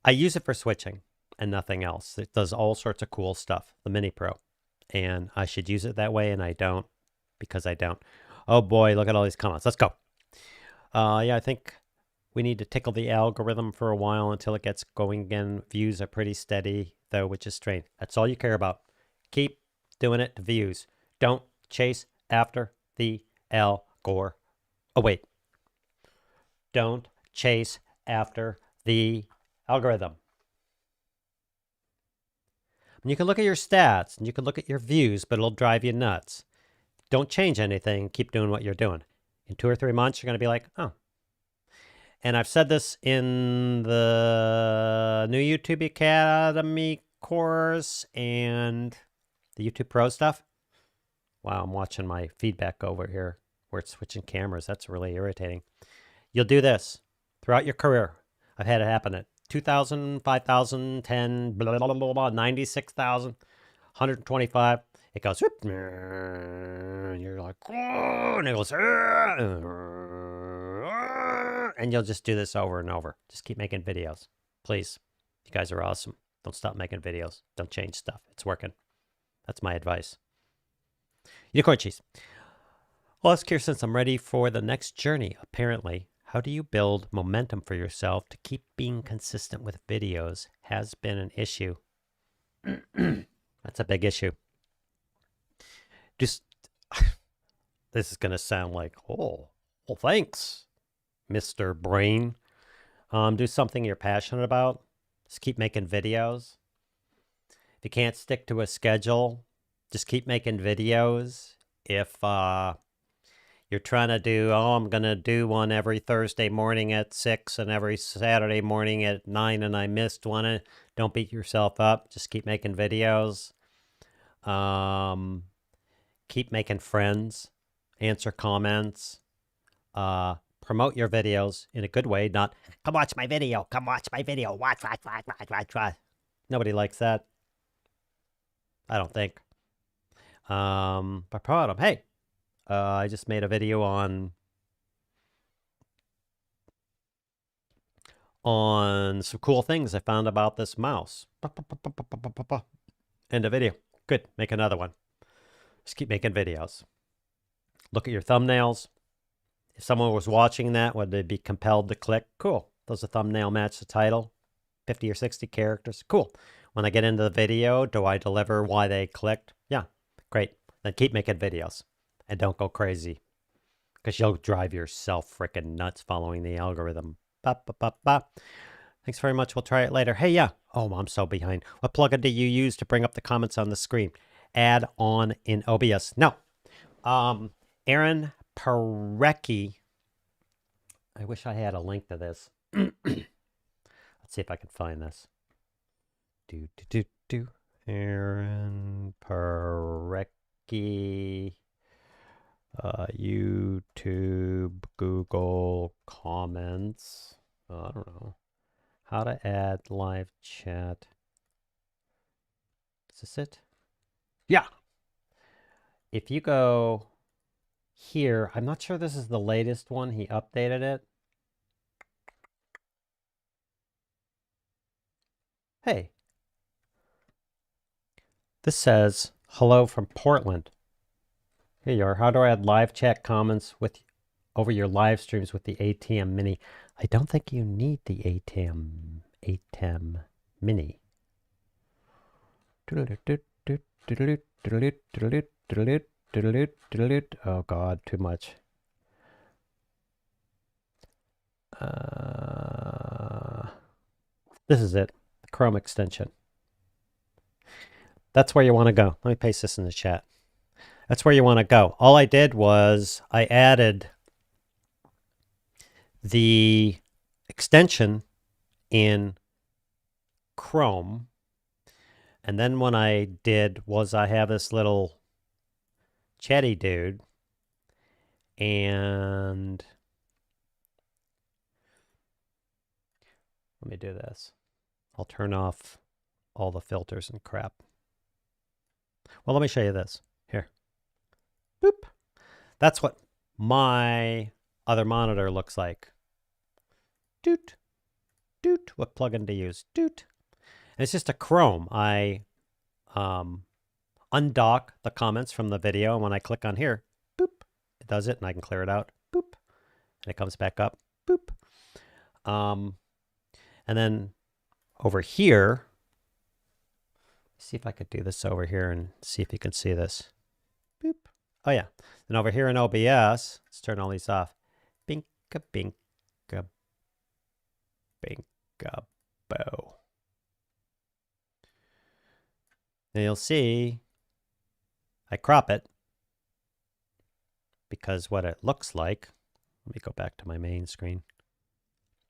I use it for switching and nothing else. It does all sorts of cool stuff, the Mini Pro. And I should use it that way, and I don't, because I don't. Oh boy, look at all these comments. Let's go. Yeah, I think we need to tickle the algorithm for a while until it gets going again. Views are pretty steady, though, which is strange. That's all you care about. Keep doing it to views. Don't chase after the algor. Oh, wait. Don't chase after the algorithm. And you can look at your stats and you can look at your views, but it'll drive you nuts. Don't change anything. Keep doing what you're doing. In 2 or 3 months, you're going to be like, oh. And I've said this in the new YouTube Academy course and the YouTube Pro stuff. Wow, I'm watching my feedback over here where it's switching cameras. That's really irritating. You'll do this throughout your career. I've had it happen at 2,000, 5,000, 10, blah, blah, blah, blah, 96,000, 125. It goes, whoop, and you're like, oh, and it goes, and you'll just do this over and over. Just keep making videos. Please. You guys are awesome. Don't stop making videos. Don't change stuff. It's working. That's my advice. Unicorn cheese. Well, let's hear since I'm ready for the next journey, apparently. How do you build momentum for yourself to keep being consistent with videos has been an issue. That's a big issue. Just, this is going to sound like, oh, well, thanks, Mr. Brain. Do something you're passionate about. Just keep making videos. If you can't stick to a schedule, just keep making videos. If you're trying to do, I'm going to do one every Thursday morning at 6 and every Saturday morning at 9 and I missed one, don't beat yourself up. Just keep making videos. Keep making friends. Answer comments. Promote your videos in a good way, not, come watch my video, come watch my video, watch. Nobody likes that. I don't think. But promote them. Hey, I just made a video on some cool things I found about this mouse. End of video. Good. Make another one. Just keep making videos. Look at your thumbnails. If someone was watching that, would they be compelled to click? Cool. Does the thumbnail match the title? 50 or 60 characters? Cool. When I get into the video, do I deliver why they clicked? Yeah. Great. Then keep making videos. And don't go crazy. Because you'll drive yourself freaking nuts following the algorithm. Thanks very much. We'll try it later. Hey, yeah. Oh, I'm so behind. What plugin do you use to bring up the comments on the screen? Add on in OBS. No. Aaron Parecki. I wish I had a link to this. Let's see if I can find this. Aaron Parecki. YouTube, Google, comments. I don't know. How to add live chat. Is this it? Yeah. If you go here, I'm not sure this is the latest one. He updated it. Hey. This says, hello from Portland. Here you are. How do I add live chat comments over your live streams with the ATM Mini? I don't think you need the ATM Mini. Oh God, too much. This is it, the Chrome extension. That's where you want to go. Let me paste this in the chat. That's where you want to go. All I did was I added the extension in Chrome. And then what I did was I have this little chatty dude. And let me do this. I'll turn off all the filters and crap. Well, let me show you this. Here. Boop. That's what my other monitor looks like. Doot. Doot. What plugin to use? Doot. And it's just a Chrome. I undock the comments from the video, and when I click on here, boop, it does it, and I can clear it out. Boop. And it comes back up. Boop. And then over here, see if I could do this over here and see if you can see this. Boop. Oh, yeah. And over here in OBS, let's turn all these off. Binka, binka, binka, bow. And you'll see I crop it because what it looks like, let me go back to my main screen.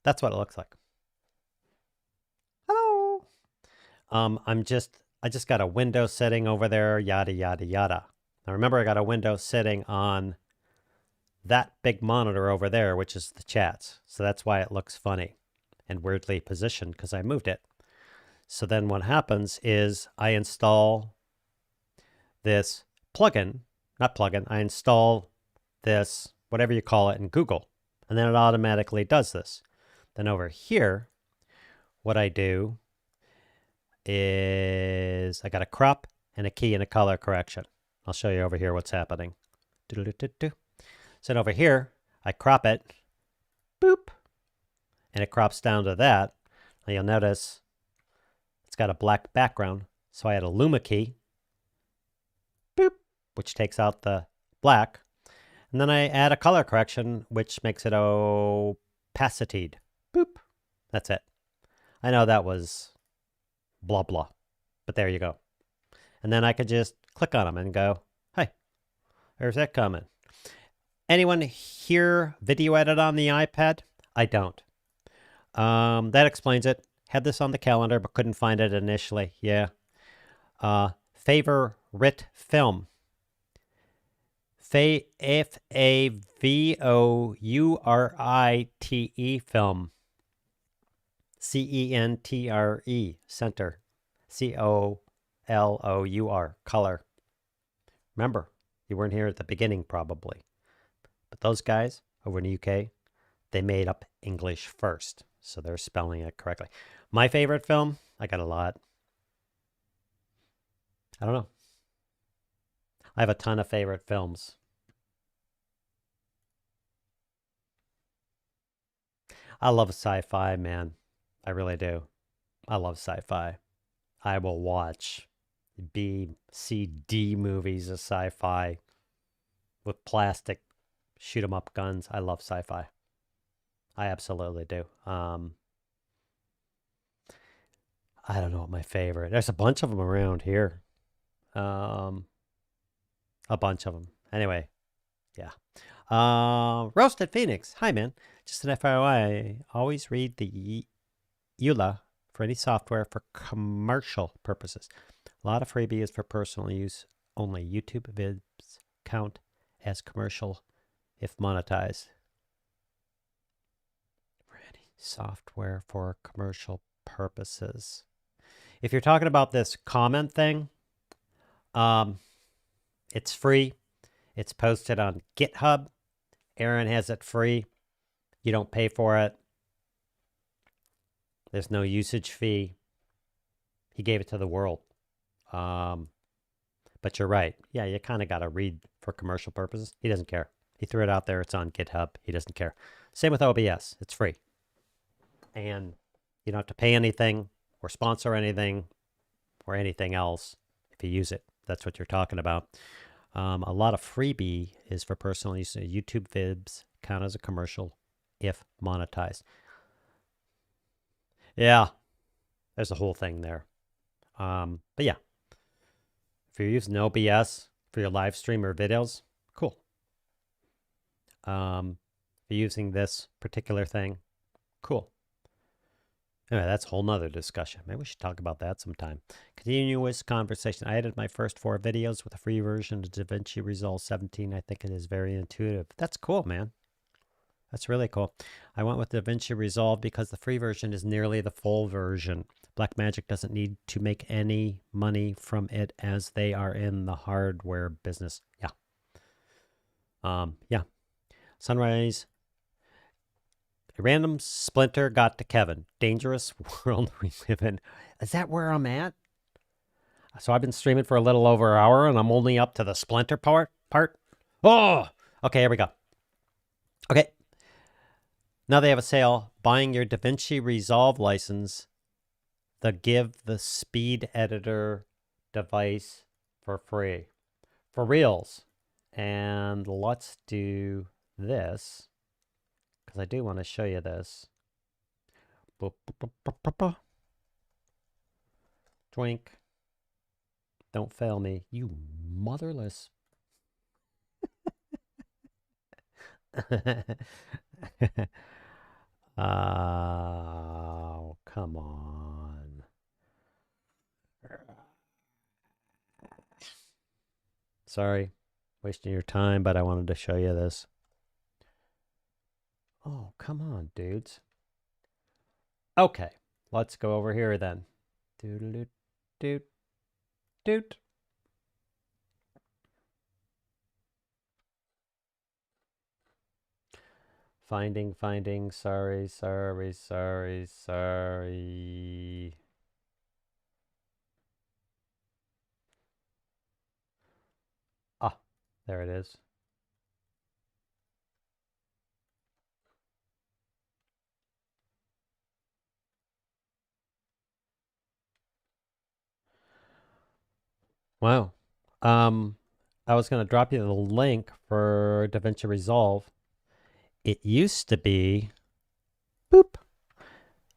That's what it looks like. Hello. I just got a window setting over there, yada, yada, yada. Now remember, I got a window sitting on that big monitor over there, which is the chats. So that's why it looks funny and weirdly positioned because I moved it. So then what happens is I install this plugin, not plugin, I install this, whatever you call it, in Google. And then it automatically does this. Then over here, what I do is I got a crop and a key and a color correction. I'll show you over here what's happening. So over here, I crop it, boop, and it crops down to that. Now you'll notice it's got a black background, so I add a Luma key, boop, which takes out the black. And then I add a color correction, which makes it opacitied. Boop. That's it. I know that was blah, blah, but there you go. And then I could just click on them and go, hey, there's that comment. Anyone here video edit on the iPad? I don't. That explains it. Had this on the calendar, but couldn't find it initially. Yeah. Favorite film. F-A-V-O-U-R-I-T-E film. C-E-N-T-R-E, center. C-O-L-O-U-R, color. Remember, you weren't here at the beginning probably. But those guys over in the UK, they made up English first. So they're spelling it correctly. My favorite film, I got a lot. I don't know. I have a ton of favorite films. I love sci-fi, man. I really do. I love sci-fi. I will watch B, C, D movies of sci-fi with plastic shoot 'em up guns. I love sci-fi. I absolutely do. I don't know what my favorite. There's a bunch of them around here. A bunch of them. Anyway, yeah. Roasted Phoenix. Hi, man. Just an FYI, I always read the EULA for any software for commercial purposes. A lot of freebies for personal use only. YouTube vids count as commercial if monetized. For any Software for commercial purposes. If you're talking about this comment thing, it's free. It's posted on GitHub. Aaron has it free. You don't pay for it. There's no usage fee. He gave it to the world. But you're right. Yeah, you kind of got to read for commercial purposes. He doesn't care. He threw it out there. It's on GitHub. He doesn't care. Same with OBS. It's free. And you don't have to pay anything or sponsor anything or anything else if you use it. That's what you're talking about. A lot of freebie is for personal use. YouTube vids count as a commercial if monetized. Yeah, there's a whole thing there. But yeah, if you're using OBS for your live stream or videos, cool. If you're using this particular thing, cool. Anyway, that's a whole nother discussion. Maybe we should talk about that sometime. Continuous conversation. I edited my first 4 videos with a free version of DaVinci Resolve 17. I think it is very intuitive. That's cool, man. That's really cool. I went with DaVinci Resolve because the free version is nearly the full version. Blackmagic doesn't need to make any money from it as they are in the hardware business. Yeah. Yeah. Sunrise. A random splinter got to Kevin. Dangerous world we live in. Is that where I'm at? So I've been streaming for a little over an hour, and I'm only up to the splinter part. Oh! Okay, here we go. Okay. Now they have a sale. Buying your DaVinci Resolve license, they give the speed editor device for free. For reals. And let's do this, because I do want to show you this. Drink. Don't fail me, you motherless. Oh, come on. Sorry, wasting your time, but I wanted to show you this. Oh, come on, dudes. Okay, let's go over here then. Doot doot doot. Finding, sorry. Ah, there it is. Wow. I was going to drop you the link for DaVinci Resolve. It used to be, boop,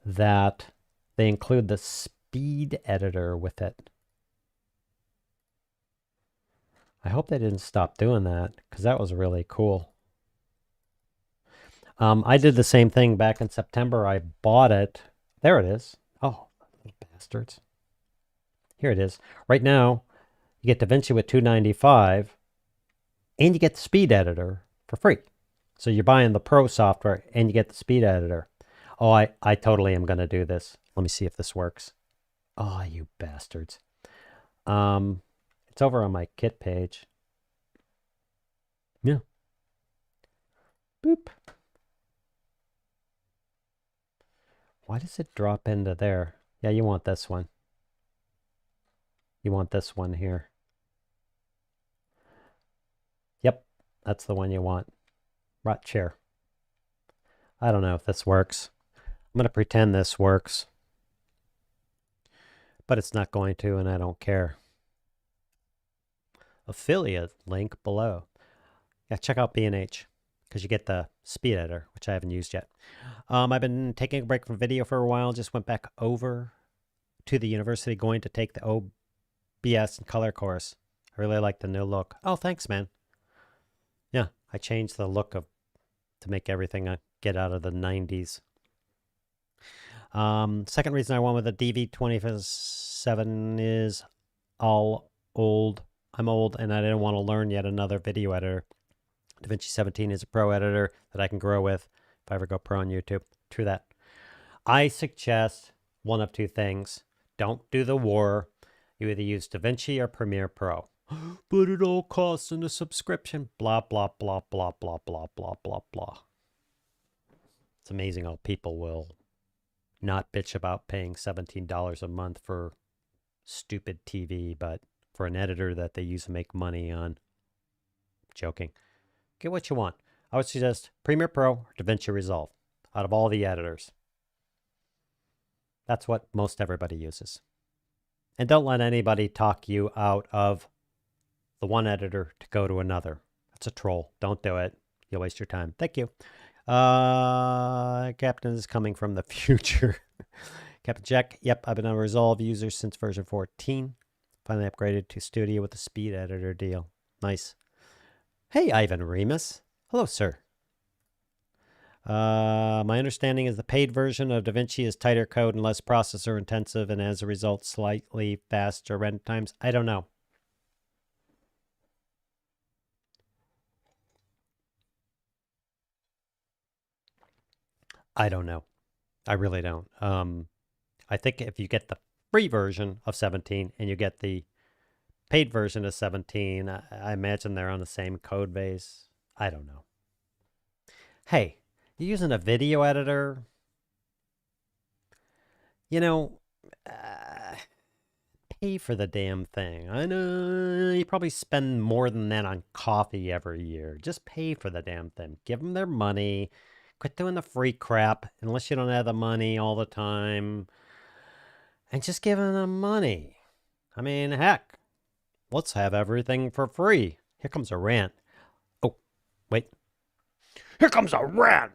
that they include the speed editor with it. I hope they didn't stop doing that, because that was really cool. I did the same thing back in September. I bought it. There it is. Oh, little bastards. Here it is. Right now, you get DaVinci with $295, and you get the speed editor for free. So you're buying the Pro software, and you get the speed editor. Oh, I totally am going to do this. Let me see if this works. Oh, you bastards. It's over on my kit page. Yeah. Boop. Why does it drop into there? Yeah, you want this one. You want this one here. Yep, that's the one you want. Right chair. I don't know if this works. I'm going to pretend this works. But it's not going to, and I don't care. Affiliate link below. Yeah, check out B&H, because you get the speed editor, which I haven't used yet. I've been taking a break from video for a while. Just went back over to the university, going to take the OBS and color course. I really like the new look. Oh, thanks, man. Yeah, I changed the look to make everything get out of the 90s. Second reason I went with the DV27 is all old. I'm old, and I didn't want to learn yet another video editor. DaVinci 17 is a pro editor that I can grow with if I ever go pro on YouTube. True that. I suggest one of two things. Don't do the war. You either use DaVinci or Premiere Pro. But it all costs in a subscription. Blah, blah, blah, blah, blah, blah, blah, blah, blah. It's amazing how people will not bitch about paying $17 a month for stupid TV, but for an editor that they use to make money on. Joking. Get what you want. I would suggest Premiere Pro or DaVinci Resolve out of all the editors. That's what most everybody uses. And don't let anybody talk you out of the one editor to go to another. That's a troll. Don't do it. You'll waste your time. Thank you. Captain is coming from the future. Captain Jack. Yep, I've been a Resolve user since version 14. Finally upgraded to Studio with the speed editor deal. Nice. Hey, Ivan Remus. Hello, sir. My understanding is the paid version of DaVinci is tighter code and less processor intensive, and as a result, slightly faster render times. I don't know. I don't know. I really don't. I think if you get the free version of 17 and you get the paid version of 17, I imagine they're on the same code base. I don't know. Hey, you're using a video editor? You know, pay for the damn thing. I know you probably spend more than that on coffee every year. Just pay for the damn thing. Give them their money. Quit doing the free crap unless you don't have the money all the time. And just give them money. I mean, heck, let's have everything for free. Here comes a rant. Oh, wait. Here comes a rant.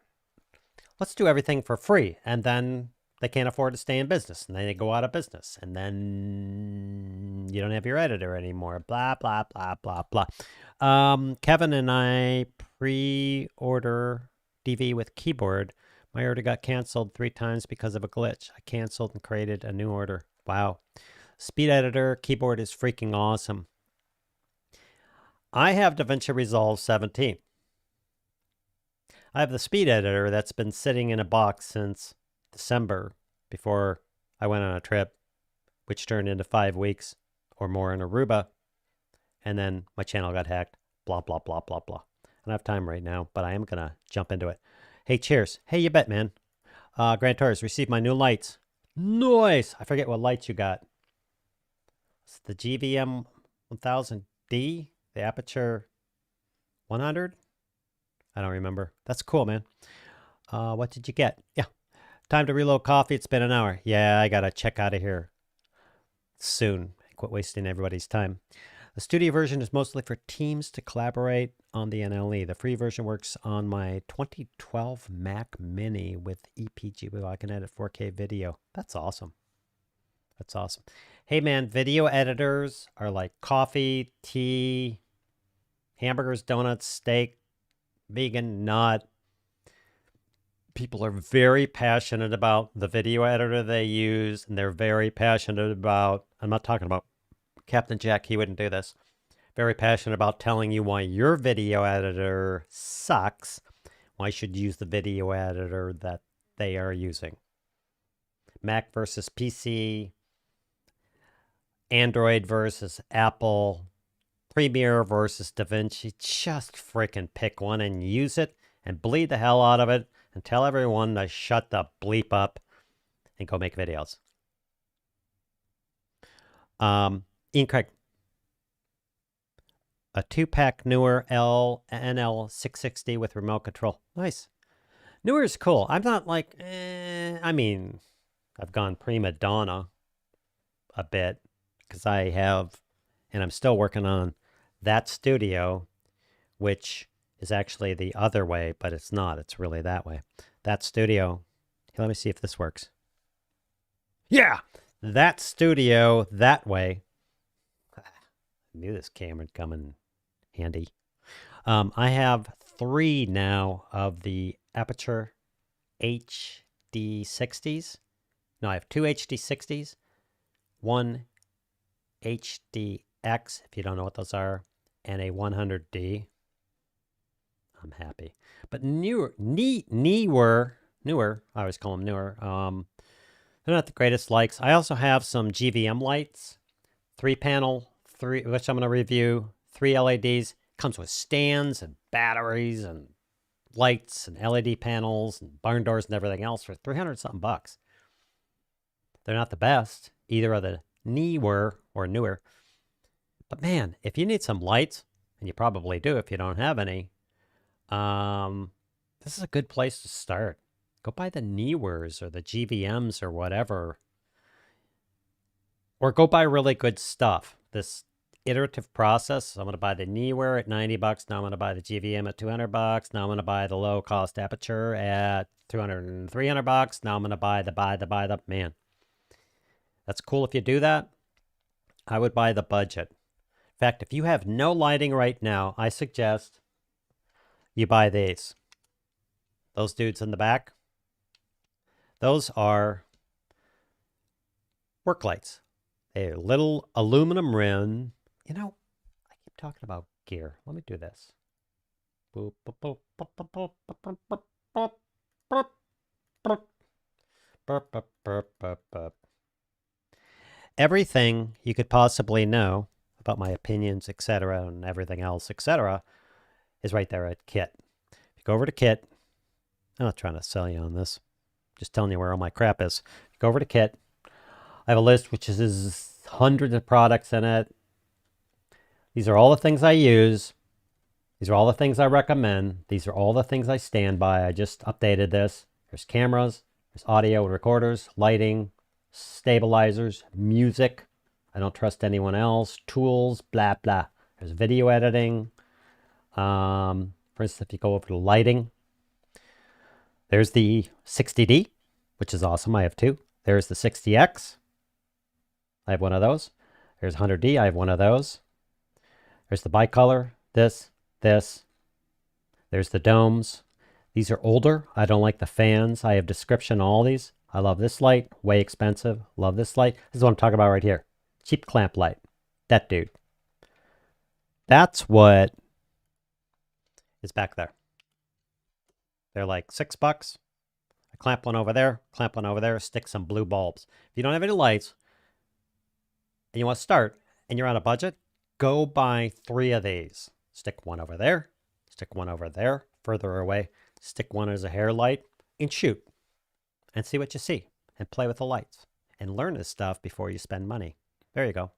Let's do everything for free. And then they can't afford to stay in business. And then they go out of business. And then you don't have your editor anymore. Blah, blah, blah, blah, blah. Kevin and I pre-order DV with keyboard. My order got canceled 3 times because of a glitch. I canceled and created a new order. Wow. Speed editor keyboard is freaking awesome. I have DaVinci Resolve 17. I have the speed editor that's been sitting in a box since December before I went on a trip, which turned into 5 weeks or more in Aruba. And then my channel got hacked. Blah, blah, blah, blah, blah. I don't have time right now, but I am going to jump into it. Hey, cheers. Hey, you bet, man. Grand Tours, received my new lights. Nice. I forget what lights you got. It's the GVM 1000D, the Aperture 100. I don't remember. That's cool, man. What did you get? Yeah. Time to reload coffee. It's been an hour. Yeah, I got to check out of here soon. Quit wasting everybody's time. The studio version is mostly for teams to collaborate on the NLE. The free version works on my 2012 Mac Mini with EPG. Well, I can edit 4K video. That's awesome. That's awesome. Hey, man, video editors are like coffee, tea, hamburgers, donuts, steak, vegan, not. People are very passionate about the video editor they use, and they're very passionate about, I'm not talking about Captain Jack, he wouldn't do this. Very passionate about telling you why your video editor sucks. Why you should use the video editor that they are using. Mac versus PC, Android versus Apple, Premiere versus DaVinci. Just freaking pick one and use it and bleed the hell out of it and tell everyone to shut the bleep up and go make videos. Ian Craig. A 2-pack Newer NL660 with remote control. Nice. Newer is cool. I'm not like, I mean, I've gone prima donna a bit because I have, and I'm still working on that studio, which is actually the other way, but it's not. It's really that way. That studio. Here, let me see if this works. Yeah, that studio that way. I knew this camera would come in handy. I have 3 now of the Aperture HD60s. No, I have 2 HD60s, 1 HDX, if you don't know what those are, and a 100D. I'm happy. But newer newer. I always call them newer. They're not the greatest lights. I also have some GVM lights, 3-panel, which I'm going to review. 3 LEDs. Comes with stands and batteries and lights and LED panels and barn doors and everything else for 300 something bucks. They're not the best. Either are the newer or newer. But man, if you need some lights, and you probably do if you don't have any, this is a good place to start. Go buy the Newers or the GVMs or whatever. Or go buy really good stuff. This iterative process. I'm going to buy the Newer at 90 bucks. Now I'm going to buy the GVM at 200 bucks. Now I'm going to buy the low cost aperture at 200 and 300 bucks. Now I'm going to buy the man. That's cool if you do that. I would buy the budget. In fact, if you have no lighting right now, I suggest you buy these. Those dudes in the back. Those are work lights. They're little aluminum rim. You know, I keep talking about gear. Let me do this. Everything you could possibly know about my opinions, etc., and everything else, etc., is right there at Kit. If you go over to Kit, I'm not trying to sell you on this, just telling you where all my crap is. You go over to Kit. I have a list which is hundreds of products in it. These are all the things I use. These are all the things I recommend. These are all the things I stand by. I just updated this. There's cameras, there's audio recorders, lighting, stabilizers, music. I don't trust anyone else. Tools, blah, blah. There's video editing. For instance, if you go over to lighting, there's the 60D, which is awesome. I have 2. There's the 60X. I have one of those. There's 100D. I have one of those. There's the bicolor. This. There's the domes. These are older. I don't like the fans. I have description on all these. I love this light. Way expensive. Love this light. This is what I'm talking about right here. Cheap clamp light. That dude. That's what is back there. They're like $6. I clamp one over there, stick some blue bulbs. If you don't have any lights and you want to start and you're on a budget, go buy 3 of these. Stick one over there, stick one over there, further away, stick one as a hair light, and shoot. And see what you see. And play with the lights. And learn this stuff before you spend money. There you go.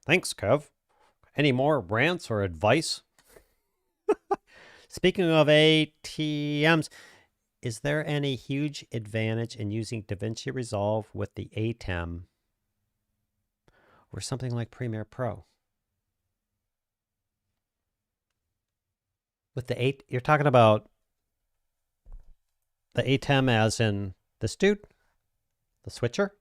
Thanks, Kev. Any more rants or advice? Speaking of ATMs, is there any huge advantage in using DaVinci Resolve with the ATEM or something like Premiere Pro? With the you're talking about the ATEM as in this dude? The switcher?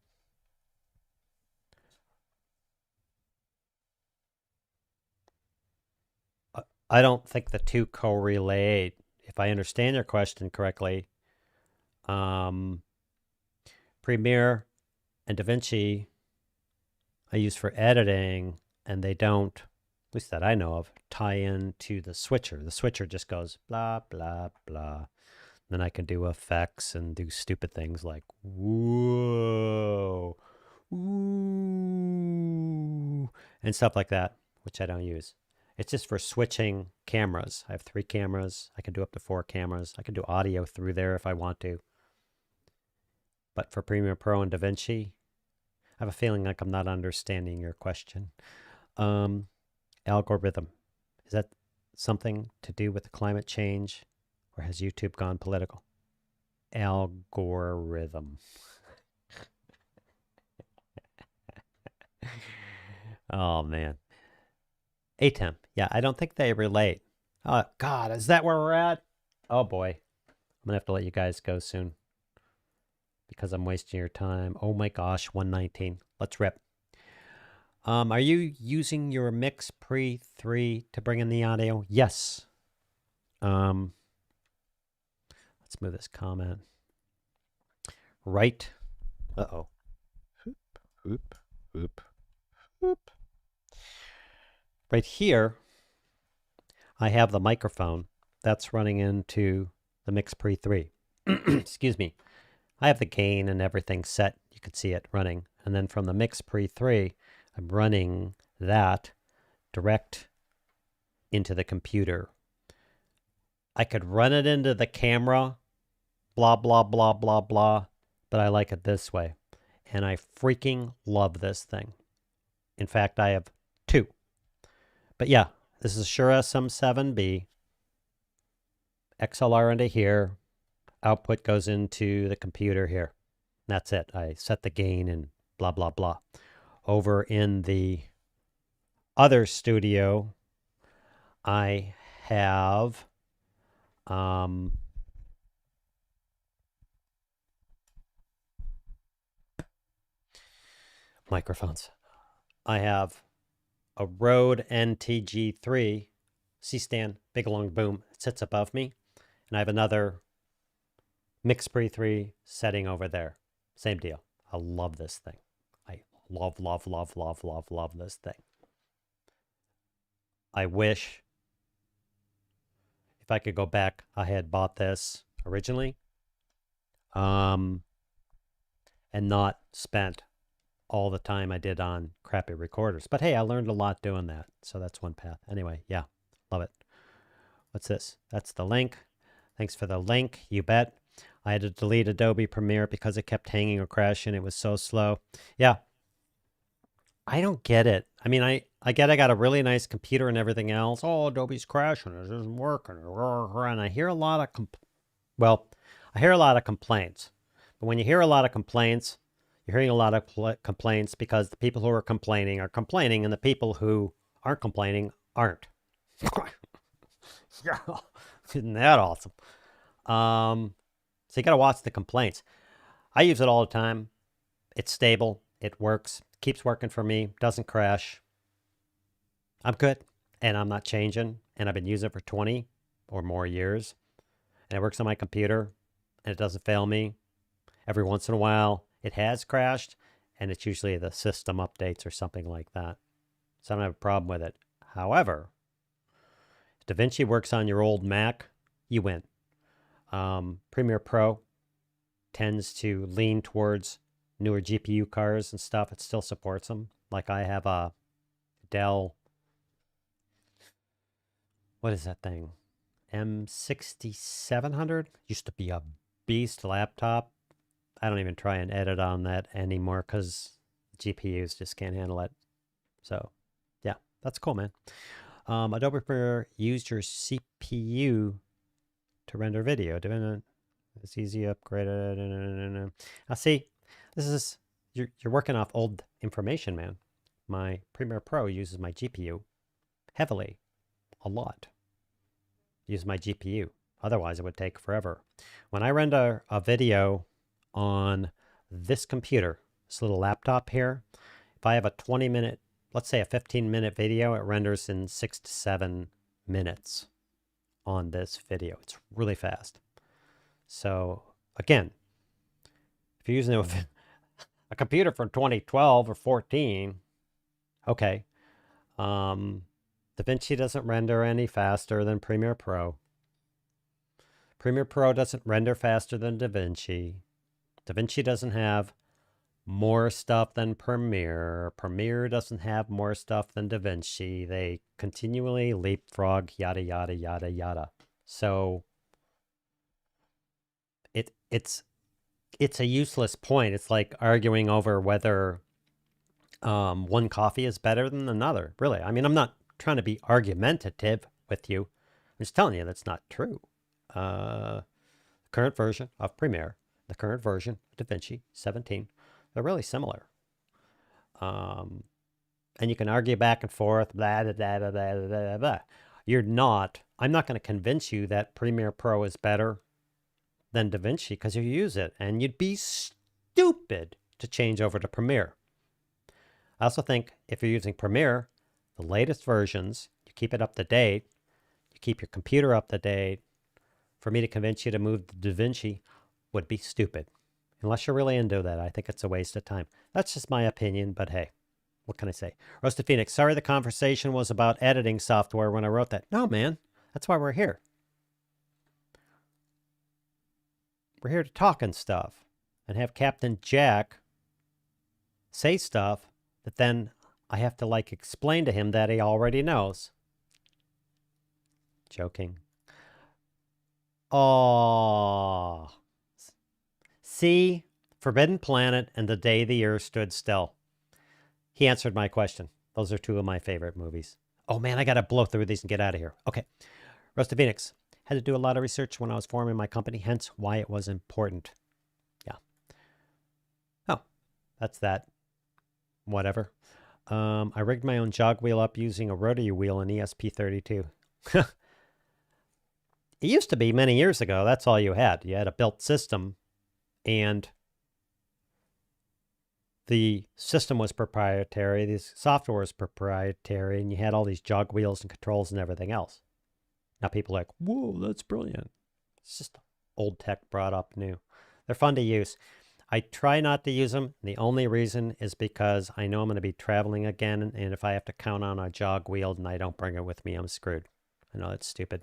I don't think the two correlate. If I understand your question correctly, Premiere and DaVinci I use for editing, and they don't, at least that I know of, tie into the switcher. The switcher just goes blah, blah, blah. Then I can do effects and do stupid things like whoa, ooh, and stuff like that, which I don't use. It's just for switching cameras. I have 3 cameras. I can do up to 4 cameras. I can do audio through there if I want to. But for Premiere Pro and DaVinci, I have a feeling like I'm not understanding your question. Algorithm. Is that something to do with the climate change, or has YouTube gone political? Algorithm. Oh, man. ATEM. Yeah, I don't think they relate. Oh, God, is that where we're at? Oh, boy. I'm going to have to let you guys go soon because I'm wasting your time. Oh, my gosh, 119. Let's rip. Are you using your Mix Pre 3 to bring in the audio? Yes. Let's move this comment. Right. Uh-oh. Hoop, hoop, hoop, hoop. Right here, I have the microphone that's running into the Mix Pre 3. Excuse me. I have the gain and everything set. You can see it running. And then from the Mix Pre 3, I'm running that direct into the computer. I could run it into the camera, blah, blah, blah, blah, blah, but I like it this way. And I freaking love this thing. In fact, I have two. But yeah, this is Shure SM7B. XLR into here. Output goes into the computer here. That's it. I set the gain and blah, blah, blah. Over in the other studio, I have microphones. I have a Rode NTG3 C-stand, big long boom. It sits above me. And I have another Mix Pre 3 setting over there. Same deal. I love this thing. I love, love, love, love, love, love this thing. I wish if I could go back, I had bought this originally and not spent all the time I did on crappy recorders. But hey, I learned a lot doing that. So that's one path. Anyway, yeah, love it. What's this? That's the link. Thanks for the link. You bet. I had to delete Adobe Premiere because it kept hanging or crashing. It was so slow. Yeah. I don't get it. I mean, I get I got a really nice computer and everything else. Oh, Adobe's crashing. It isn't working. And I hear a lot of, I hear a lot of complaints. But when you hear a lot of complaints, you're hearing a lot of complaints because the people who are complaining, and the people who aren't complaining aren't. Yeah. Isn't that awesome? So you got to watch the complaints. I use it all the time. It's stable. It works. Keeps working for me. Doesn't crash. I'm good. And I'm not changing. And I've been using it for 20 or more years. And it works on my computer. And it doesn't fail me. Every once in a while, it has crashed. And it's usually the system updates or something like that. So I don't have a problem with it. However, if DaVinci works on your old Mac, you win. Premiere Pro tends to lean towards newer GPU cards and stuff. It still supports them. Like I have a Dell, what is that thing? M6700. Used to be a beast laptop. I don't even try and edit on that anymore because GPUs just can't handle it. So yeah, that's cool, man. Adobe Premiere used your CPU to render video. It's easy upgrade. Now see, this is you're working off old information, man. My Premiere Pro uses my GPU heavily, a lot. Use my GPU. Otherwise, it would take forever. When I render a video on this computer, this little laptop here, if I have a 20-minute, let's say a 15-minute video, it renders in 6 to 7 minutes on this video. It's really fast. So again, if you're using a computer from 2012 or 14, okay. DaVinci doesn't render any faster than Premiere Pro. Premiere Pro doesn't render faster than DaVinci. DaVinci doesn't have more stuff than Premiere. Premiere doesn't have more stuff than DaVinci. They continually leapfrog, yada, yada, yada, yada. So it's a useless point. It's like arguing over whether one coffee is better than another. Really, I mean, I'm not trying to be argumentative with you. I'm just telling you that's not true. The current version of Premiere, the current version of DaVinci 17, they're really similar. And you can argue back and forth, blah, blah, blah, blah, blah, blah, blah. I'm not going to convince you that Premiere Pro is better than DaVinci because you use it, and you'd be stupid to change over to Premiere. I also think if you're using Premiere, the latest versions, you keep it up to date, you keep your computer up to date. For me to convince you to move to DaVinci would be stupid. Unless you're really into that, I think it's a waste of time. That's just my opinion, but hey, what can I say? Roasted Phoenix, sorry the conversation was about editing software when I wrote that. No, man, that's why we're here. We're here to talk and stuff and have Captain Jack say stuff that then I have to like explain to him that he already knows. Joking. Oh. See, Forbidden Planet and The Day the Earth Stood Still. He answered my question. Those are two of my favorite movies. Oh man, I gotta blow through these and get out of here. Okay. Roast of Phoenix. Had to do a lot of research when I was forming my company, hence why it was important. Yeah. Oh, that's that. Whatever. I rigged my own jog wheel up using a rotary wheel in ESP32. It used to be many years ago. That's all you had. You had a built system, and the system was proprietary. The software was proprietary, and you had all these jog wheels and controls and everything else. Now people are like, whoa, that's brilliant. It's just old tech brought up new. They're fun to use. I try not to use them. The only reason is because I know I'm going to be traveling again, and if I have to count on a jog wheel and I don't bring it with me, I'm screwed. I know that's stupid.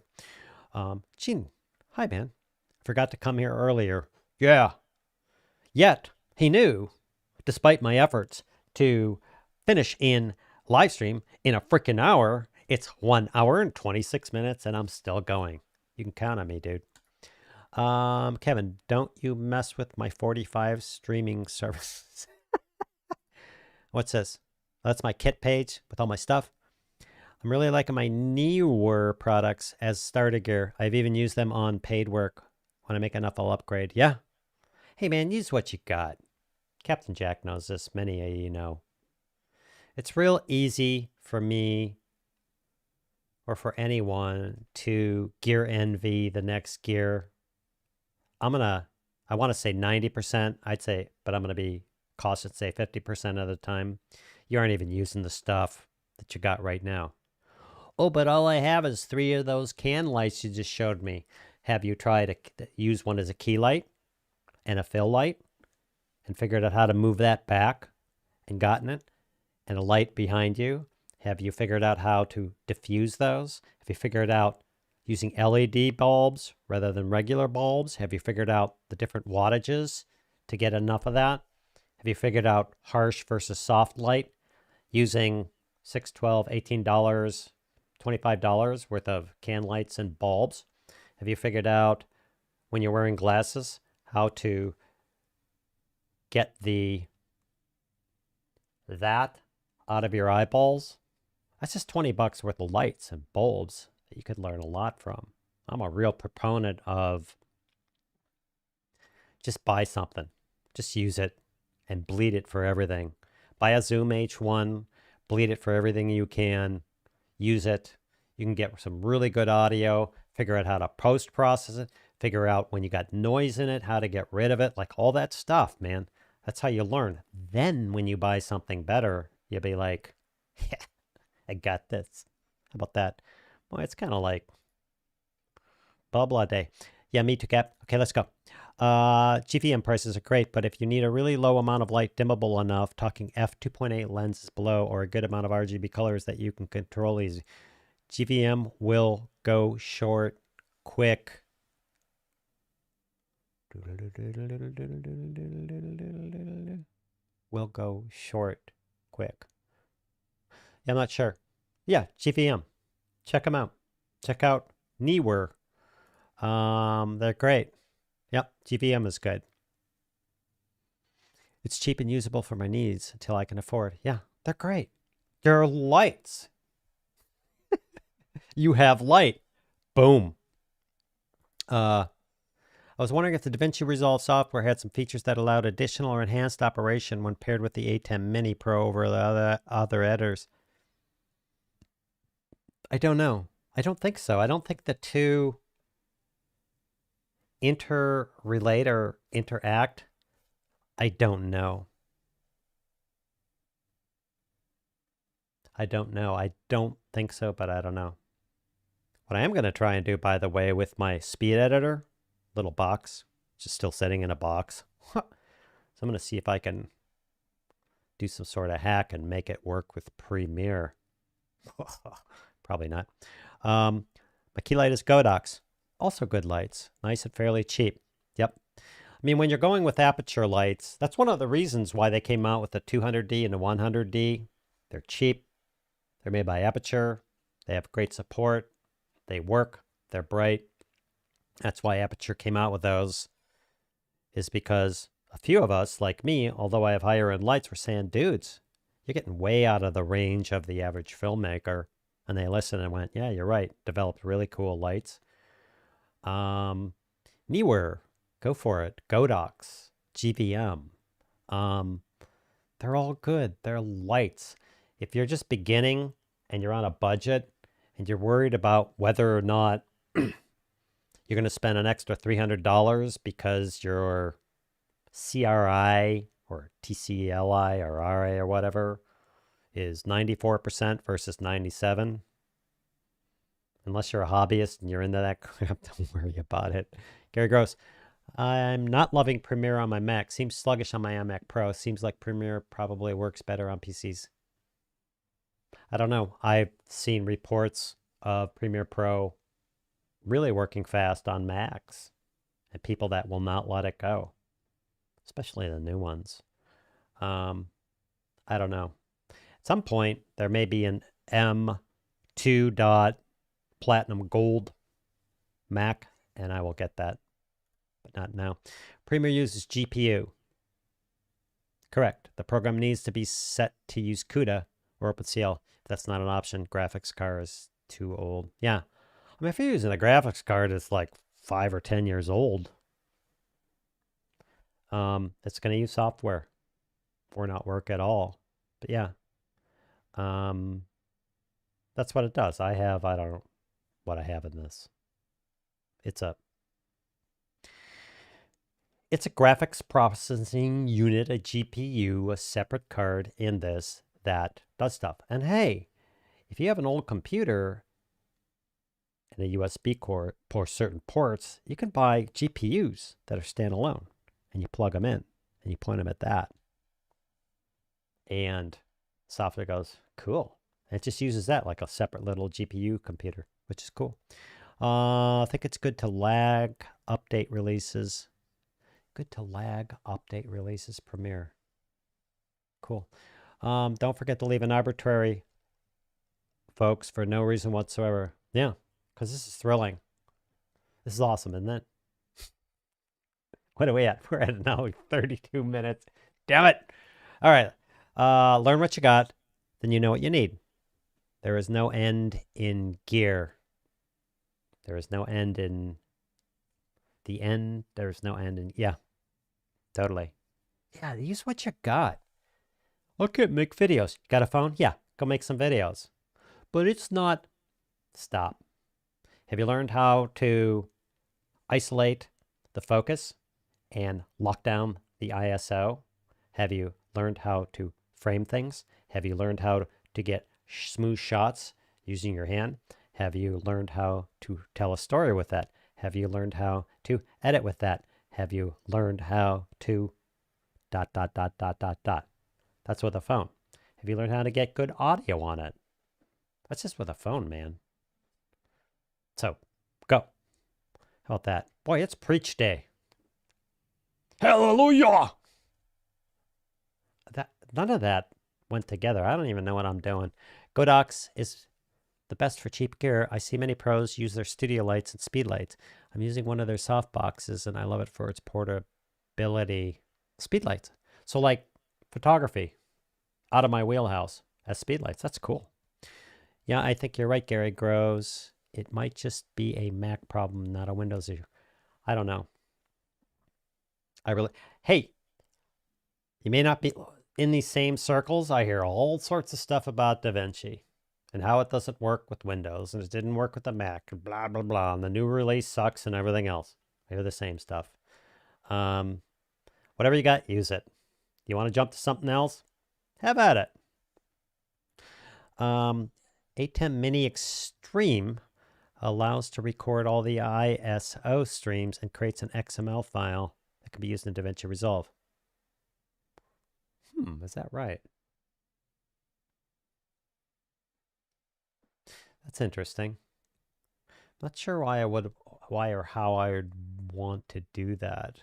Gene, hi, man. Forgot to come here earlier. Yeah. Yet, he knew, despite my efforts to finish in live stream in a freaking hour, it's 1 hour and 26 minutes, and I'm still going. You can count on me, dude. Kevin, don't you mess with my 45 streaming services. What's this? That's my kit page with all my stuff. I'm really liking my newer products as starter gear. I've even used them on paid work. When I make enough, I'll upgrade. Yeah. Hey, man, use what you got. Captain Jack knows this. Many of you know. It's real easy for me or for anyone to gear envy the next gear. I want to say 90%, I'd say, but I'm going to be cautious, say 50% of the time. You aren't even using the stuff that you got right now. Oh, but all I have is 3 of those can lights you just showed me. Have you tried to use one as a key light and a fill light and figured out how to move that back and gotten it? And a light behind you? Have you figured out how to diffuse those? Have you figured out using LED bulbs rather than regular bulbs? Have you figured out the different wattages to get enough of that? Have you figured out harsh versus soft light using $6, $12, $18, $25 worth of can lights and bulbs? Have you figured out when you're wearing glasses how to get that out of your eyeballs? That's just 20 bucks worth of lights and bulbs that you could learn a lot from. I'm a real proponent of just buy something, just use it and bleed it for everything. Buy a Zoom H1, bleed it for everything you can, use it. You can get some really good audio, figure out how to post-process it, figure out when you got noise in it, how to get rid of it, like all that stuff, man. That's how you learn. Then when you buy something better, you'll be like, yeah, I got this. How about that? Well, it's kind of like blah, blah day. Yeah, me too, Cap. Okay, let's go. GVM prices are great, but if you need a really low amount of light dimmable enough, talking f2.8 lenses below, or a good amount of RGB colors that you can control easy, GVM will go short quick. Will go short quick. Yeah, I'm not sure. Yeah, GVM. Check them out. Check out Newer. They're great. Yep, GVM is good. It's cheap and usable for my needs until I can afford. Yeah, they're great. They're lights. You have light. Boom. I was wondering if the DaVinci Resolve software had some features that allowed additional or enhanced operation when paired with the A10 Mini Pro over the other editors. I don't know. I don't think so. I don't think the two interrelate or interact. I don't know. I don't know. I don't think so, but I don't know. What I am going to try and do, by the way, with my speed editor, little box, just still sitting in a box. So I'm going to see if I can do some sort of hack and make it work with Premiere. Probably not. My key light is Godox. Also good lights. Nice and fairly cheap. Yep. I mean, when you're going with aperture lights, that's one of the reasons why they came out with the 200D and the 100D. They're cheap. They're made by Aperture. They have great support. They work. They're bright. That's why Aperture came out with those, is because a few of us, like me, although I have higher end lights, were saying, dudes, you're getting way out of the range of the average filmmaker. And they listened and went, yeah, you're right. Developed really cool lights. Neewer, go for it. Godox, GVM. They're all good. They're lights. If you're just beginning and you're on a budget and you're worried about whether or not you're going to spend an extra $300 because your CRI or TCLI or RA or whatever is 94% versus 97, unless you're a hobbyist and you're into that crap, don't worry about it. Gary Gross, I'm not loving Premiere on my Mac. Seems sluggish on my iMac Pro. Seems like Premiere probably works better on PCs. I don't know. I've seen reports of Premiere Pro really working fast on Macs and people that will not let it go, especially the new ones. I don't know. At some point, there may be an M2 platinum gold Mac, and I will get that, but not now. Premiere uses GPU. Correct. The program needs to be set to use CUDA or OpenCL. If that's not an option, graphics card is too old. Yeah. I mean, if you're using a graphics card that's like 5 or 10 years old, it's going to use software or not work at all. But yeah, that's what it does. I don't know what I have in this. It's a graphics processing unit, a GPU, a separate card in this that does stuff. And hey, if you have an old computer and a USB cord for certain ports, you can buy GPUs that are standalone, and you plug them in and you point them at that. And software goes, cool. And it just uses that like a separate little GPU computer, which is cool. I think it's good to lag update releases. Good to lag update releases, Premiere. Cool. Don't forget to leave an arbitrary, folks, for no reason whatsoever. Yeah, because this is thrilling. This is awesome, isn't it? What are we at? We're at now 32 minutes. Damn it. All right. Learn what you got, then you know what you need. There is no end in gear. There is no end in the end. There's no end in, yeah, totally. Yeah, use what you got. Okay, make videos. You got a phone? Yeah, go make some videos. But it's not, stop. Have you learned how to isolate the focus and lock down the ISO? Have you learned how to frame things? Have you learned how to get smooth shots using your hand? Have you learned how to tell a story with that? Have you learned how to edit with that? Have you learned how to ... That's with a phone. Have you learned how to get good audio on it? That's just with a phone, man. So, go. How about that? Boy, it's preach day. Hallelujah! None of that went together. I don't even know what I'm doing. Godox is the best for cheap gear. I see many pros use their studio lights and speed lights. I'm using one of their soft boxes, and I love it for its portability. Speed lights. So like photography, out of my wheelhouse as speed lights. That's cool. Yeah, I think you're right, Gary Groves. It might just be a Mac problem, not a Windows issue. I don't know. Hey, you may not be in these same circles. I hear all sorts of stuff about DaVinci and how it doesn't work with Windows and it didn't work with the Mac and blah, blah, blah. And the new release sucks and everything else. I hear the same stuff. Whatever you got, use it. You want to jump to something else? Have at it. A10 Mini Extreme allows to record all the ISO streams and creates an XML file that can be used in DaVinci Resolve. Is that right? That's interesting. Not sure why or how I would want to do that.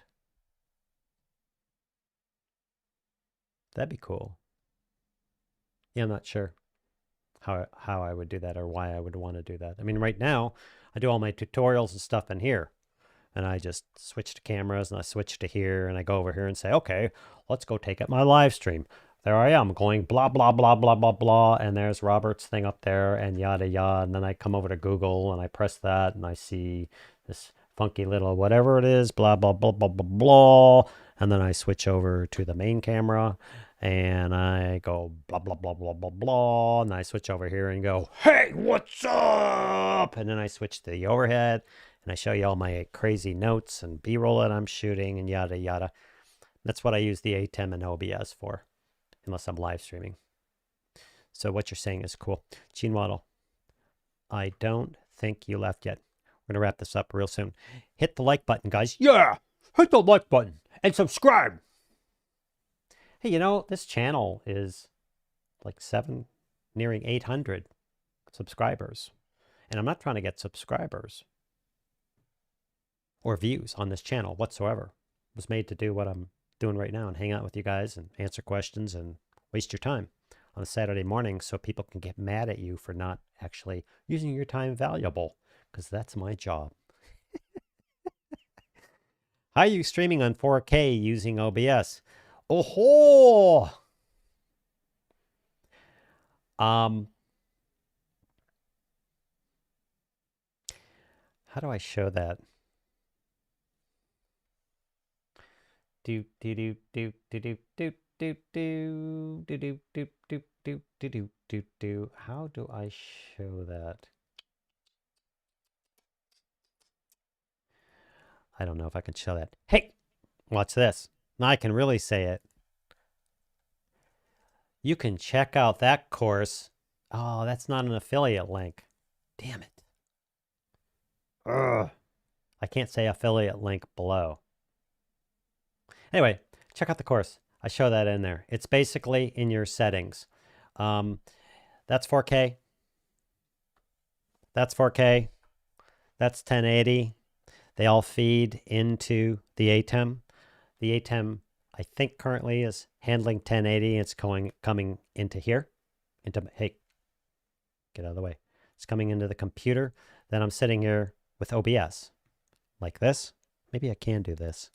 That'd be cool. Yeah, I'm not sure how I would do that or why I would want to do that. I mean, right now, I do all my tutorials and stuff in here. And I just switch to cameras and I switch to here and I go over here and say, okay, let's go take up my live stream. There I am going blah, blah, blah, blah, blah, blah. And there's Robert's thing up there and yada, yada. And then I come over to Google and I press that and I see this funky little whatever it is, blah, blah, blah, blah, blah, blah. And then I switch over to the main camera and I go blah, blah, blah, blah, blah, blah. And I switch over here and go, hey, what's up? And then I switch to the overhead and I show you all my crazy notes and B-roll that I'm shooting and yada, yada. That's what I use the ATEM and OBS for, unless I'm live streaming. So what you're saying is cool. Gene Waddle, I don't think you left yet. We're going to wrap this up real soon. Hit the like button, guys. Yeah, hit the like button and subscribe. Hey, you know, this channel is like nearing 800 subscribers. And I'm not trying to get subscribers or views on this channel whatsoever. It was made to do what I'm doing right now and hang out with you guys and answer questions and waste your time on a Saturday morning so people can get mad at you for not actually using your time valuable, because that's my job. How are you streaming on 4K using OBS? Oh-ho! How do I show that? Do do do do do do do do do do do do do do do do do. How do I show that? I don't know if I can show that. Hey, watch this. Now I can really say it. You can check out that course. Oh, that's not an affiliate link. Damn it. Ugh. I can't say affiliate link below. Anyway, check out the course. I show that in there. It's basically in your settings. That's 4K. That's 4K. That's 1080. They all feed into the ATEM. The ATEM, I think, currently is handling 1080. It's coming into here. Hey, get out of the way. It's coming into the computer. Then I'm sitting here with OBS like this. Maybe I can do this.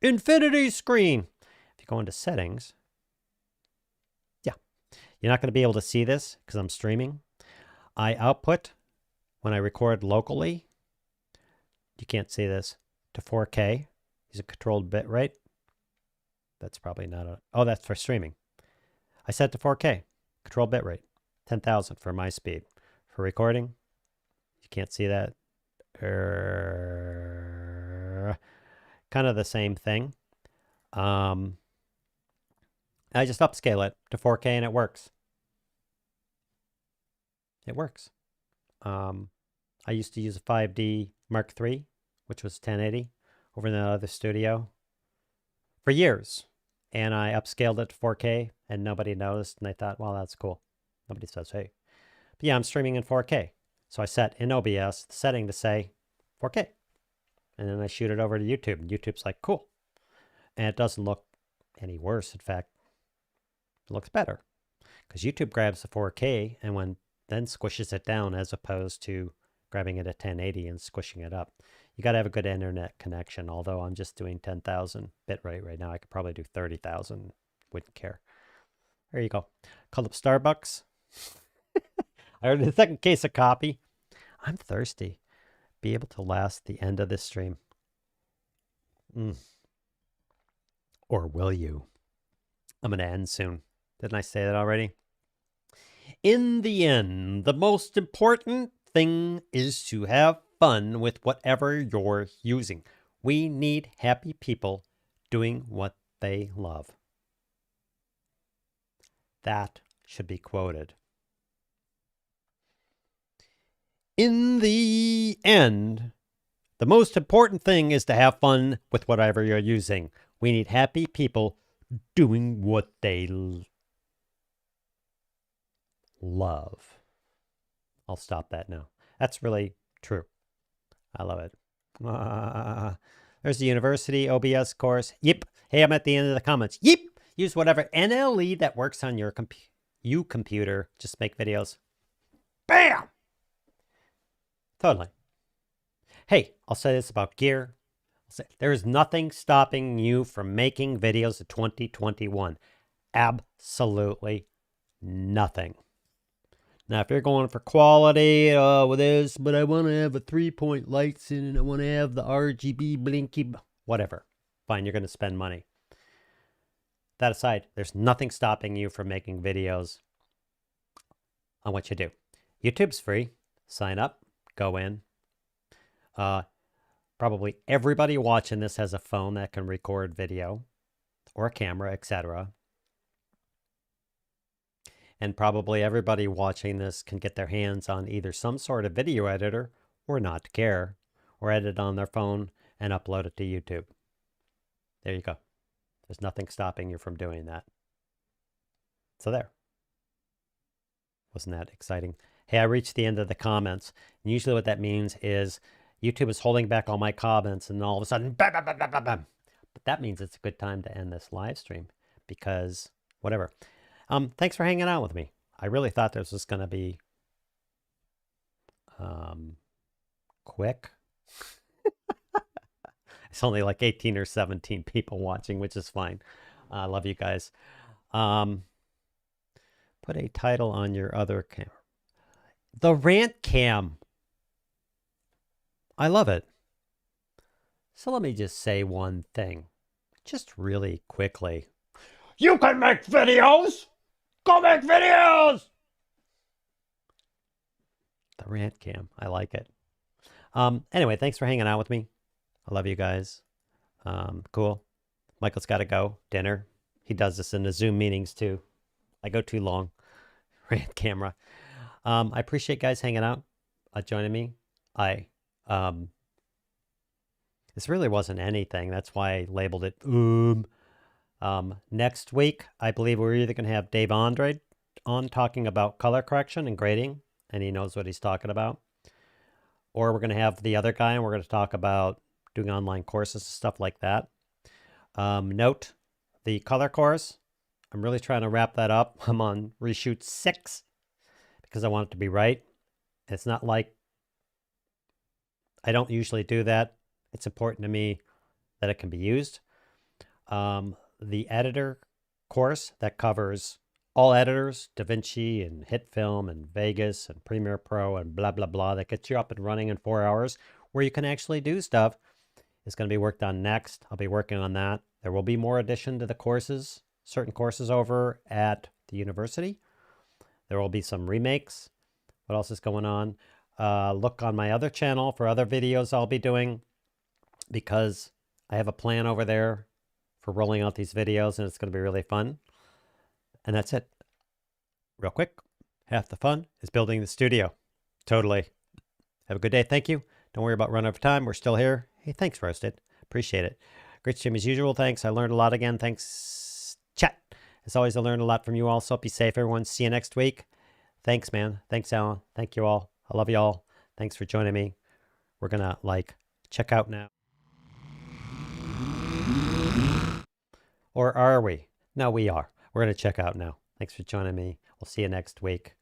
Infinity screen. If you go into settings, yeah, you're not going to be able to see this because I'm streaming. I output when I record locally. You can't see this to 4K. Use a controlled bit rate. That's probably not a. Oh, that's for streaming. I set to 4K. Controlled bit rate. 10,000 for my speed. For recording, you can't see that. Kind of the same thing. I just upscale it to 4K and it works. It works. I used to use a 5D Mark III, which was 1080 over in the other studio for years. And I upscaled it to 4K and nobody noticed. And I thought, well, that's cool. Nobody says, hey. But yeah, I'm streaming in 4K. So I set in OBS the setting to say 4K. And then I shoot it over to YouTube. And YouTube's like, cool. And it doesn't look any worse. In fact, it looks better. Because YouTube grabs the 4K and then squishes it down as opposed to grabbing it at 1080 and squishing it up. You got to have a good internet connection. Although I'm just doing 10,000 bit rate right now. I could probably do 30,000. Wouldn't care. There you go. Called up Starbucks. I ordered a second case of coffee. I'm thirsty. Be able to last the end of this stream. Or will you? I'm going to end soon. Didn't I say that already? In the end, the most important thing is to have fun with whatever you're using. We need happy people doing what they love. That should be quoted. In the end, the most important thing is to have fun with whatever you're using. We need happy people doing what they love. I'll stop that now. That's really true. I love it. There's the university OBS course. Yep. Hey, I'm at the end of the comments. Yep. Use whatever NLE that works on your computer. Just make videos. Bam! Totally. Hey, I'll say this about gear. There is nothing stopping you from making videos in 2021. Absolutely nothing. Now, if you're going for quality with this, but I want to have a 3-point lights in it, I want to have the RGB blinky, whatever. Fine, you're going to spend money. That aside, there's nothing stopping you from making videos on what you do. YouTube's free. Sign up, go in. Probably everybody watching this has a phone that can record video or a camera, etc. And probably everybody watching this can get their hands on either some sort of video editor or not care, or edit on their phone and upload it to YouTube. There you go. There's nothing stopping you from doing that. So there. Wasn't that exciting? Hey, I reached the end of the comments. And usually what that means is YouTube is holding back all my comments and all of a sudden, bam, bam, bam, bam, bam. But that means it's a good time to end this live stream because whatever. Thanks for hanging out with me. I really thought this was going to be quick. It's only like 18 or 17 people watching, which is fine. I love you guys. Put a title on your other camera. The rant cam. I love it. So let me just say one thing, just really quickly. You can make videos! Go make videos! The rant cam. I like it. Anyway, thanks for hanging out with me. I love you guys. Cool. Michael's got to go. Dinner. He does this in the Zoom meetings too. I go too long. Rant camera. I appreciate guys hanging out, joining me. This really wasn't anything. That's why I labeled it next week, I believe we're either going to have Dave Andre on talking about color correction and grading, and he knows what he's talking about. Or we're going to have the other guy, and we're going to talk about doing online courses and stuff like that. Note, the color course, I'm really trying to wrap that up. I'm on reshoot 6 because I want it to be right. It's not like I don't usually do that. It's important to me that it can be used. The editor course that covers all editors, DaVinci and HitFilm and Vegas and Premiere Pro and blah, blah, blah, that gets you up and running in 4 hours where you can actually do stuff is going to be worked on next. I'll be working on that. There will be more addition to the courses, certain courses over at the university. There will be some remakes. What else is going on? Look on my other channel for other videos I'll be doing because I have a plan over there for rolling out these videos and it's going to be really fun. And that's it. Real quick, half the fun is building the studio. Totally. Have a good day. Thank you. Don't worry about running out of time. We're still here. Hey, thanks, Roasted. Appreciate it. Great stream as usual. Thanks. I learned a lot again. Thanks, chat. As always, I learned a lot from you all. So be safe, everyone. See you next week. Thanks, man. Thanks, Alan. Thank you all. I love you all. Thanks for joining me. We're going to check out now. Or are we? No, we are. We're going to check out now. Thanks for joining me. We'll see you next week.